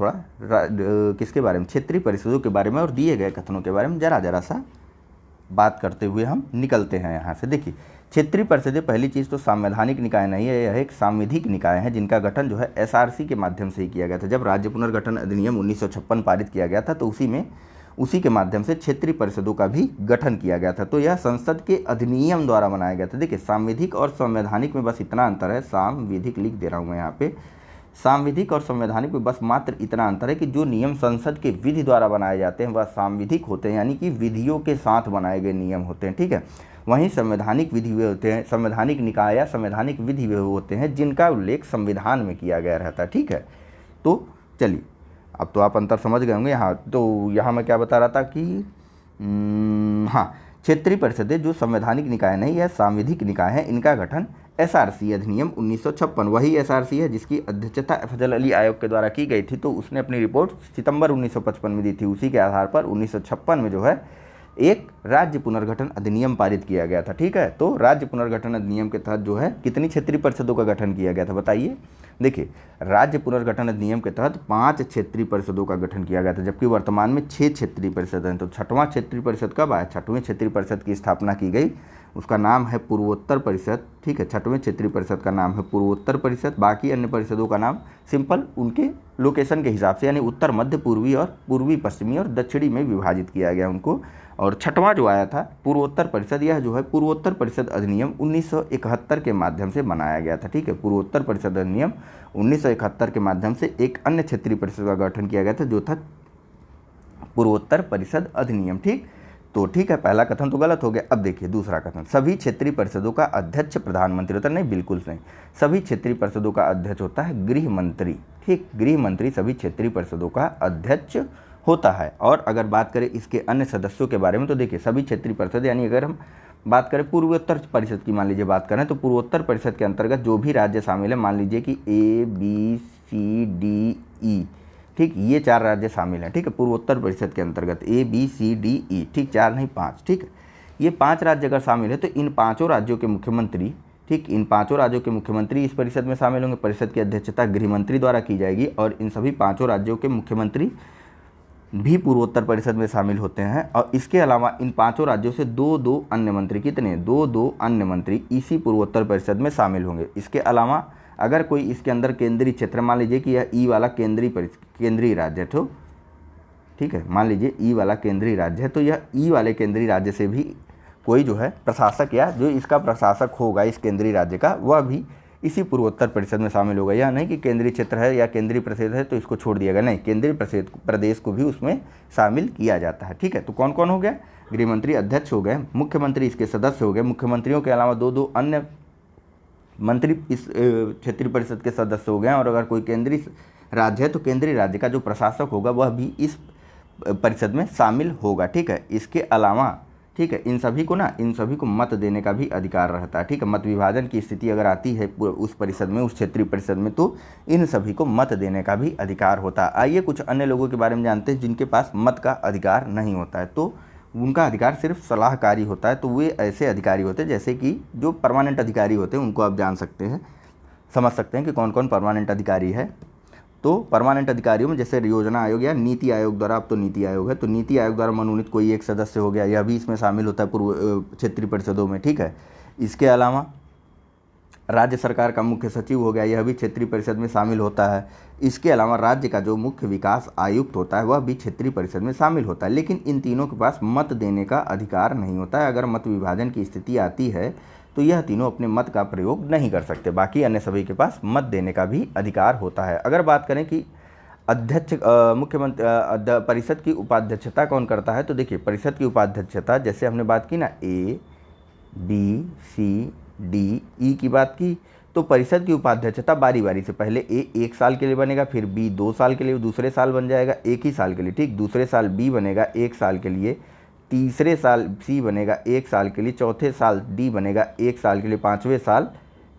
किसके बारे में, क्षेत्रीय परिषदों के बारे में और दिए गए कथनों के बारे में जरा सा बात करते हुए हम निकलते हैं यहाँ से। देखिए क्षेत्रीय परिषदें पहली चीज़ तो संवैधानिक निकाय नहीं है, यह एक सांविधिक निकाय है जिनका गठन जो है एसआरसी के माध्यम से ही किया गया था। जब राज्य पुनर्गठन अधिनियम 1956 पारित किया गया था तो उसी के माध्यम से क्षेत्रीय परिषदों का भी गठन किया गया था। तो यह संसद के अधिनियम द्वारा बनाया गया था। देखिए सांविधिक और संवैधानिक में बस इतना अंतर है, सांविधिक लिख दे रहा हूँ मैं यहाँ पे, सांविधिक और संवैधानिक में बस मात्र इतना अंतर है कि जो नियम संसद के विधि द्वारा बनाए जाते हैं वह सांविधिक होते हैं, यानी कि विधियों के साथ बनाए गए नियम होते हैं। ठीक है, वहीं संवैधानिक विधि वे होते हैं, संवैधानिक निकाय या संवैधानिक विधि वे होते हैं जिनका उल्लेख संविधान में किया गया रहता है। ठीक है, तो चलिए अब तो आप अंतर समझ गए होंगे। यहाँ मैं क्या बता रहा था कि हाँ, क्षेत्रीय परिषदें जो संवैधानिक निकाय नहीं है, सांविधिक निकाय है, इनका गठन एसआरसी अधिनियम 1956, वही एसआरसी है जिसकी अध्यक्षता अफजल अली आयोग के द्वारा की गई थी। तो उसने अपनी रिपोर्ट सितंबर 1955 में दी थी। उसी के आधार पर 1956 में जो है एक राज्य पुनर्गठन अधिनियम पारित किया गया था। ठीक है, तो राज्य पुनर्गठन अधिनियम के तहत जो है कितनी क्षेत्रीय परिषदों का गठन किया गया था बताइए। देखिए राज्य पुनर्गठन अधिनियम के तहत 5 क्षेत्रीय परिषदों का गठन किया गया था, जबकि वर्तमान में 6 क्षेत्रीय परिषद हैं। तो 6वां क्षेत्रीय परिषद कब आया, 6वीं क्षेत्रीय परिषद की स्थापना की गई, उसका नाम है पूर्वोत्तर परिषद। ठीक है, 6वें क्षेत्रीय परिषद का नाम है पूर्वोत्तर परिषद। बाकी अन्य परिषदों का नाम सिंपल उनके लोकेशन के हिसाब से, यानी उत्तर, मध्य, पूर्वी और पूर्वी, पश्चिमी और दक्षिणी में विभाजित किया गया उनको। और 6वां जो आया था पूर्वोत्तर परिषद, यह जो है पूर्वोत्तर परिषद अधिनियम 1971 के माध्यम से बनाया गया था। ठीक है, पूर्वोत्तर परिषद अधिनियम 1971 के माध्यम से एक अन्य क्षेत्रीय परिषद का गठन किया गया था जो था पूर्वोत्तर परिषद अधिनियम। ठीक, तो ठीक है, पहला कथन तो गलत हो गया। अब देखिए दूसरा कथन, सभी क्षेत्रीय परिषदों का अध्यक्ष प्रधानमंत्री होता है। नहीं, बिल्कुल नहीं, सभी क्षेत्रीय परिषदों का अध्यक्ष होता है गृह मंत्री। ठीक, गृह मंत्री सभी क्षेत्रीय परिषदों का अध्यक्ष होता है। और अगर बात करें इसके अन्य सदस्यों के बारे में तो देखिए सभी क्षेत्रीय परिषद, यानी अगर हम बात करें पूर्वोत्तर परिषद की, मान लीजिए बात करें तो पूर्वोत्तर परिषद के अंतर्गत जो भी राज्य शामिल है, मान लीजिए कि ABCDE, ठीक, ये 4 राज्य शामिल हैं। ठीक है, पूर्वोत्तर परिषद के अंतर्गत ABCDE, ठीक, 4 नहीं 5, ठीक, ये 5 राज्य अगर शामिल है तो इन 5 राज्यों के मुख्यमंत्री, ठीक, इन 5 राज्यों के मुख्यमंत्री इस परिषद में शामिल होंगे। परिषद की अध्यक्षता गृह मंत्री द्वारा की जाएगी और इन सभी 5 राज्यों के मुख्यमंत्री भी पूर्वोत्तर परिषद में शामिल होते हैं। और इसके अलावा इन 5 राज्यों से 2-2 अन्य मंत्री, कितने, 2-2 अन्य मंत्री इसी पूर्वोत्तर परिषद में शामिल होंगे। इसके अलावा अगर कोई इसके अंदर केंद्रीय क्षेत्र, मान लीजिए कि यह ई वाला केंद्रीय राज्य है, तो ठीक है, मान लीजिए ई वाला केंद्रीय राज्य है, तो यह ई वाले केंद्रीय राज्य से भी कोई जो है प्रशासक या जो इसका प्रशासक होगा इस केंद्रीय राज्य का, वह भी इसी पूर्वोत्तर परिषद में शामिल होगा। यह नहीं कि केंद्रीय क्षेत्र है या केंद्रीय प्रदेश है तो इसको छोड़ दिया गया, नहीं, केंद्रीय प्रदेश को भी उसमें शामिल किया जाता है। ठीक है, तो कौन कौन हो गया, गृह मंत्री अध्यक्ष हो गए, मुख्यमंत्री इसके सदस्य हो गए, मुख्यमंत्रियों के अलावा 2-2 अन्य मंत्री इस क्षेत्रीय परिषद के सदस्य हो गए। और अगर कोई केंद्रीय राज्य है तो केंद्रीय राज्य का जो प्रशासक होगा वह भी इस परिषद में शामिल होगा। ठीक है, इसके अलावा ठीक है इन सभी को मत देने का भी अधिकार रहता है। ठीक है, मत विभाजन की स्थिति अगर आती है उस परिषद में, उस क्षेत्रीय परिषद में, तो इन सभी को मत देने का भी अधिकार होता है। आइए कुछ अन्य लोगों के बारे में जानते हैं जिनके पास मत का अधिकार नहीं होता है, तो उनका अधिकार सिर्फ सलाहकारी होता है। तो वे ऐसे अधिकारी होते हैं जैसे कि जो परमानेंट अधिकारी होते हैं, उनको आप जान सकते हैं, समझ सकते हैं कि कौन कौन परमानेंट अधिकारी है। तो परमानेंट अधिकारियों में जैसे योजना आयोग या नीति आयोग द्वारा, अब तो नीति आयोग है, तो नीति आयोग द्वारा मनोनीत कोई एक सदस्य हो गया, यह भी इसमें शामिल होता है पूर्व क्षेत्रीय परिषदों में। ठीक है, इसके अलावा राज्य सरकार का मुख्य सचिव हो गया, यह भी क्षेत्रीय परिषद में शामिल होता है। इसके अलावा राज्य का जो मुख्य विकास आयुक्त होता है वह भी क्षेत्रीय परिषद में शामिल होता है। लेकिन इन तीनों के पास मत देने का अधिकार नहीं होता है। अगर मत विभाजन की स्थिति आती है तो यह तीनों अपने मत का प्रयोग नहीं कर सकते। बाकी अन्य सभी के पास मत देने का भी अधिकार होता है। अगर बात करें कि अध्यक्ष मुख्यमंत्री परिषद की उपाध्यक्षता कौन करता है, तो देखिए परिषद की उपाध्यक्षता जैसे हमने बात की ना A, B, C, D, E की बात की, तो परिषद की उपाध्यक्षता बारी बारी से पहले A 1 साल के लिए बनेगा, फिर B 2 साल के लिए, दूसरे साल बन जाएगा 1 ही साल के लिए। ठीक, दूसरे साल B बनेगा 1 साल के लिए, तीसरे साल C बनेगा 1 साल के लिए, चौथे साल D बनेगा 1 साल के लिए, पाँचवें साल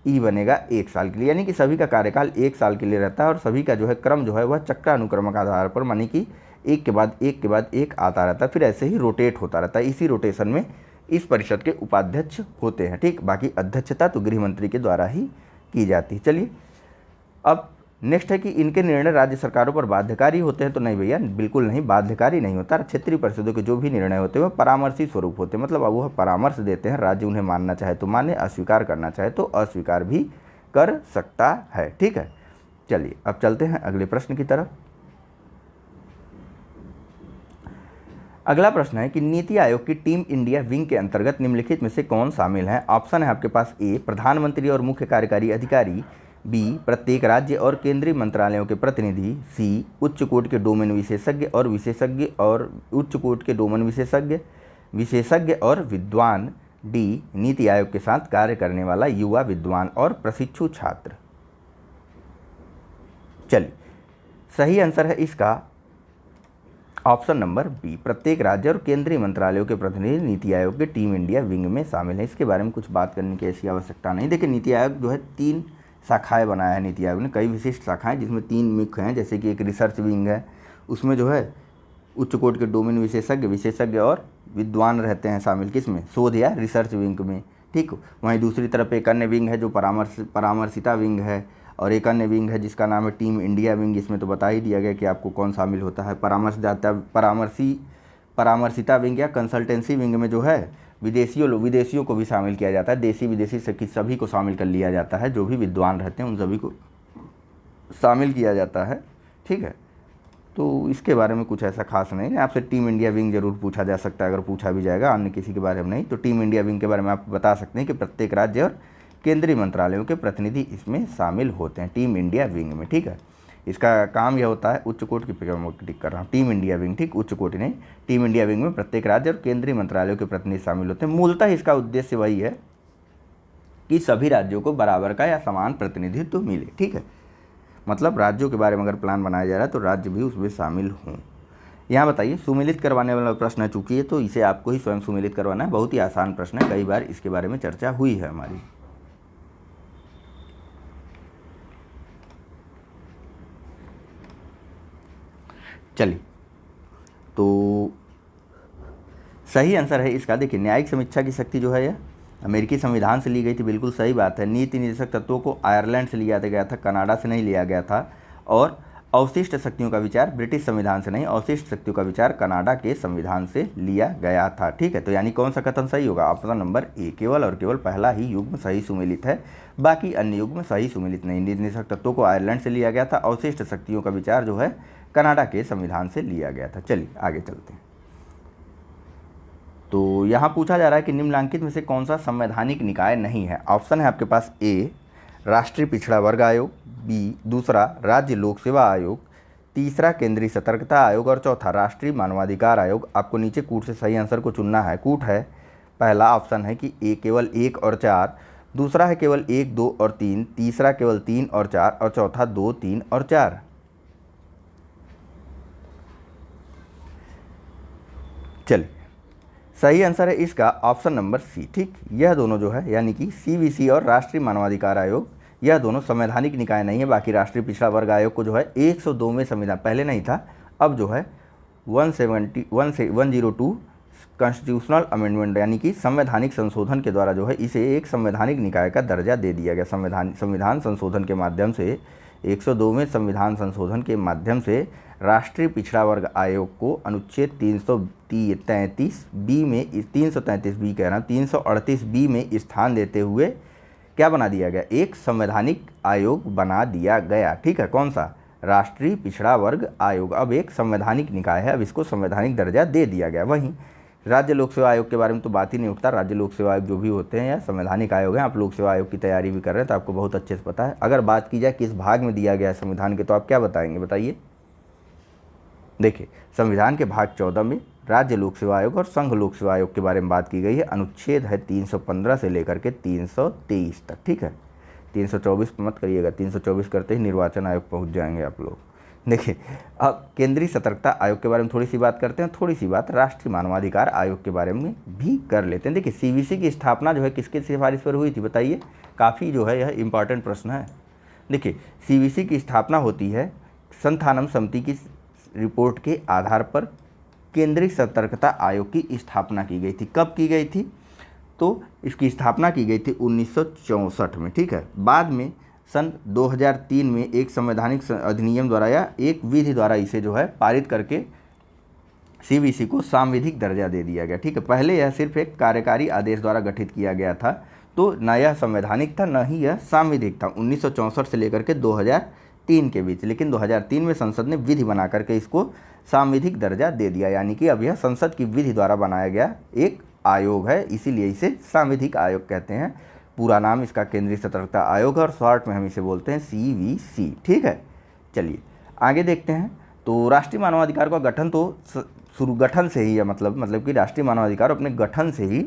E बनेगा 1 साल के लिए। यानी कि सभी का कार्यकाल 1 साल के लिए रहता है और सभी का जो है क्रम जो है वह चक्रानुक्रमक आधार पर, मानी कि एक के बाद एक के बाद एक आता रहता है, फिर ऐसे ही रोटेट होता रहता है। इसी रोटेशन में इस परिषद के उपाध्यक्ष होते हैं। ठीक, बाकी अध्यक्षता तो गृह मंत्री के द्वारा ही की जाती है। चलिए अब नेक्स्ट है कि इनके निर्णय राज्य सरकारों पर बाध्यकारी होते हैं, तो नहीं भैया, बिल्कुल नहीं, बाध्यकारी नहीं होता। क्षेत्रीय परिषदों के जो भी निर्णय होते हैं वह परामर्शी स्वरूप होते हैं, मतलब अब वह परामर्श देते हैं, राज्य उन्हें मानना चाहे तो माने, अस्वीकार करना चाहे तो अस्वीकार भी कर सकता है। ठीक है, चलिए अब चलते हैं अगले प्रश्न की तरफ। अगला प्रश्न है कि नीति आयोग की टीम इंडिया विंग के अंतर्गत निम्नलिखित में से कौन शामिल है। ऑप्शन है आपके पास A प्रधानमंत्री और मुख्य कार्यकारी अधिकारी, B प्रत्येक राज्य और केंद्रीय मंत्रालयों के प्रतिनिधि, C उच्च कोटि के डोमेन विशेषज्ञ और विद्वान, D नीति आयोग के साथ कार्य करने वाला युवा विद्वान और प्रशिक्षु छात्र। चलिए सही आंसर है इसका ऑप्शन नंबर B प्रत्येक राज्य और केंद्रीय मंत्रालयों के प्रतिनिधि नीति आयोग के टीम इंडिया विंग में शामिल है। इसके बारे में कुछ बात करने की ऐसी आवश्यकता नहीं। देखिए नीति आयोग जो है 3 शाखाएं बनाया है नीति आयोग ने, कई विशिष्ट शाखाएं जिसमें 3 मुख्य हैं। जैसे कि एक रिसर्च विंग है, उसमें जो है उच्च कोटि के डोमेन विशेषज्ञ और विद्वान रहते हैं शामिल, किसमें, शोध या रिसर्च विंग में। ठीक, वहीं दूसरी तरफ एक अन्य विंग है जो परामर्शिता विंग है, और एक अन्य विंग है जिसका नाम है टीम इंडिया विंग। इसमें तो बता ही दिया गया कि आपको कौन शामिल होता है। परामर्शिता विंग या कंसल्टेंसी विंग में जो है विदेशियों को भी शामिल किया जाता है, देसी विदेशी सभी को शामिल कर लिया जाता है, जो भी विद्वान रहते हैं उन सभी को शामिल किया जाता है। ठीक है, तो इसके बारे में कुछ ऐसा खास नहीं है। आपसे टीम इंडिया विंग जरूर पूछा जा सकता है, अगर पूछा भी जाएगा, अन्य किसी के बारे में नहीं। तो टीम इंडिया विंग के बारे में आप बता सकते हैं कि प्रत्येक राज्य और केंद्रीय मंत्रालयों के प्रतिनिधि इसमें शामिल होते हैं टीम इंडिया विंग में। ठीक है, इसका काम यह होता है, उच्च कोटि की टिक कर रहा हूँ, टीम इंडिया विंग, ठीक, उच्च कोटि नहीं, टीम इंडिया विंग में प्रत्येक राज्य और केंद्रीय मंत्रालयों के प्रतिनिधि शामिल होते हैं। मूलतः इसका उद्देश्य वही है कि सभी राज्यों को बराबर का या समान प्रतिनिधित्व मिले। ठीक है, मतलब राज्यों के बारे में अगर प्लान बनाया जा रहा है तो राज्य भी उसमें शामिल हों। यहाँ बताइए, सुमेलित करवाने वाला प्रश्न है, चूंकि है तो इसे आपको ही स्वयं सुमेलित करवाना है। बहुत ही आसान प्रश्न है, कई बार इसके बारे में चर्चा हुई है हमारी। चलिए, तो सही आंसर है इसका, देखिए न्यायिक समीक्षा की शक्ति जो है यह अमेरिकी संविधान से ली गई थी, बिल्कुल सही बात है। नीति निर्देशक तत्वों को आयरलैंड से लिया गया था, कनाडा से नहीं लिया गया था। और अवशिष्ट शक्तियों का विचार ब्रिटिश संविधान से नहीं, अवशिष्ट शक्तियों का विचार कनाडा के संविधान से लिया गया था। ठीक है, तो यानी कौन सा कथन सही होगा, ऑप्शन नंबर A केवल और केवल पहला ही युग्म सही सुमेलित है, बाकी अन्य युग्म सही सुमेलित नहीं। नीति निर्देशक तत्वों को आयरलैंड से लिया गया था, अवशिष्ट शक्तियों का विचार जो है कनाडा के संविधान से लिया गया था। चलिए आगे चलते हैं। तो यहाँ पूछा जा रहा है कि निम्नलिखित में से कौन सा संवैधानिक निकाय नहीं है। ऑप्शन है आपके पास A राष्ट्रीय पिछड़ा वर्ग आयोग, B दूसरा राज्य लोक सेवा आयोग, तीसरा केंद्रीय सतर्कता आयोग और चौथा राष्ट्रीय मानवाधिकार आयोग। आपको नीचे कूट से सही आंसर को चुनना है। कूट है, पहला ऑप्शन है कि A केवल 1 और 4, दूसरा है केवल 1, 2 और 3, तीसरा केवल 3 और 4 और चौथा 2, 3 और 4। चलिए, सही आंसर है इसका ऑप्शन नंबर सी। ठीक, यह दोनों जो है यानी कि सीवीसी और राष्ट्रीय मानवाधिकार आयोग, यह दोनों संवैधानिक निकाय नहीं है। बाकी राष्ट्रीय पिछड़ा वर्ग आयोग को जो है 102वें संविधान, पहले नहीं था, अब जो है 102 कॉन्स्टिट्यूशनल अमेंडमेंट यानी कि संवैधानिक संशोधन के द्वारा जो है इसे एक संवैधानिक निकाय का दर्जा दे दिया गया। संविधान संशोधन के माध्यम से 102वें संविधान संशोधन के माध्यम से राष्ट्रीय पिछड़ा वर्ग आयोग को अनुच्छेद 333B में 333B कह रहा हूँ 338B में स्थान देते हुए क्या बना दिया गया, एक संवैधानिक आयोग बना दिया गया। ठीक है, कौन सा, राष्ट्रीय पिछड़ा वर्ग आयोग अब एक संवैधानिक निकाय है, अब इसको संवैधानिक दर्जा दे दिया गया। वहीं राज्य लोक सेवा आयोग के बारे में तो बात ही नहीं उठता। राज्य लोक सेवा आयोग जो भी होते हैं या संवैधानिक आयोग हैं, आप लोक सेवा आयोग की तैयारी भी कर रहे हैं तो आपको बहुत अच्छे से पता है। अगर बात की जाए किस भाग में दिया गया है संविधान के, तो आप क्या बताएंगे, बताइए। देखिए, संविधान के भाग 14 में राज्य लोक सेवा आयोग और संघ लोक सेवा आयोग के बारे में बात की गई है। अनुच्छेद है 315 से लेकर के 323 तक। ठीक है, 324 मत करिएगा, 324 करते ही निर्वाचन आयोग पहुंच जाएंगे आप लोग। देखिए, अब केंद्रीय सतर्कता आयोग के बारे में थोड़ी सी बात करते हैं, थोड़ी सी बात राष्ट्रीय मानवाधिकार आयोग के बारे में भी कर लेते हैं। देखिए, सीवीसी की स्थापना जो है किसकी सिफारिश पर हुई थी, बताइए। काफ़ी जो है यह इंपॉर्टेंट प्रश्न है। देखिए, सीवीसी की स्थापना होती है संथानम समिति की रिपोर्ट के आधार पर केंद्रीय सतर्कता आयोग की स्थापना की गई थी। कब की गई थी, तो इसकी स्थापना की गई थी 1964 में। ठीक है, बाद में सन 2003 में एक संवैधानिक अधिनियम द्वारा या एक विधि द्वारा इसे जो है पारित करके सीवीसी को सांविधिक दर्जा दे दिया गया। ठीक है, पहले यह सिर्फ एक कार्यकारी आदेश द्वारा गठित किया गया था, तो न यह संवैधानिक था न ही यह सांविधिक था 1964 से लेकर के 2003 के बीच। लेकिन 2003 में संसद ने विधि बना करके इसको सांविधिक दर्जा दे दिया, यानी कि अब यह संसद की विधि द्वारा बनाया गया एक आयोग है, इसीलिए इसे सांविधिक आयोग कहते हैं। पूरा नाम इसका केंद्रीय सतर्कता आयोग है और शॉर्ट में हम इसे बोलते हैं सीवीसी। ठीक है, चलिए आगे देखते हैं। तो राष्ट्रीय मानवाधिकार का गठन तो गठन से ही है, मतलब कि राष्ट्रीय मानवाधिकार अपने गठन से ही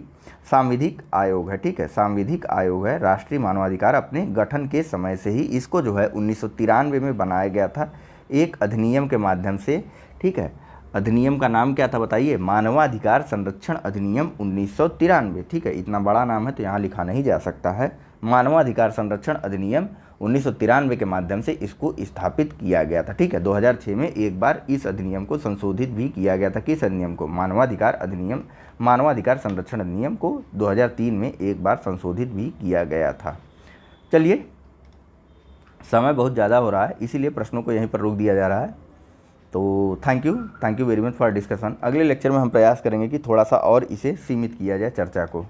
सांविधिक आयोग है। ठीक है, सांविधिक आयोग है। राष्ट्रीय मानवाधिकार अपने गठन के समय से ही इसको जो है 1993 में बनाया गया था एक अधिनियम के माध्यम से। ठीक है, अधिनियम का नाम क्या था बताइए, मानवाधिकार संरक्षण अधिनियम 1993। ठीक है, इतना बड़ा नाम है तो यहाँ लिखा नहीं जा सकता है। मानवाधिकार संरक्षण अधिनियम 1993 के माध्यम से इसको स्थापित किया गया था। ठीक है, 2006 में एक बार इस अधिनियम को संशोधित भी किया गया था। किस अधिनियम को, मानवाधिकार संरक्षण अधिनियम को 2003 में एक बार संशोधित भी किया गया था। चलिए, समय बहुत ज़्यादा हो रहा है इसीलिए प्रश्नों को यहीं पर रोक दिया जा रहा है। तो thank you very much for discussion. अगले लेक्चर में हम प्रयास करेंगे कि थोड़ा सा और इसे सीमित किया जाए चर्चा को।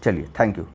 चलिए, थैंक यू।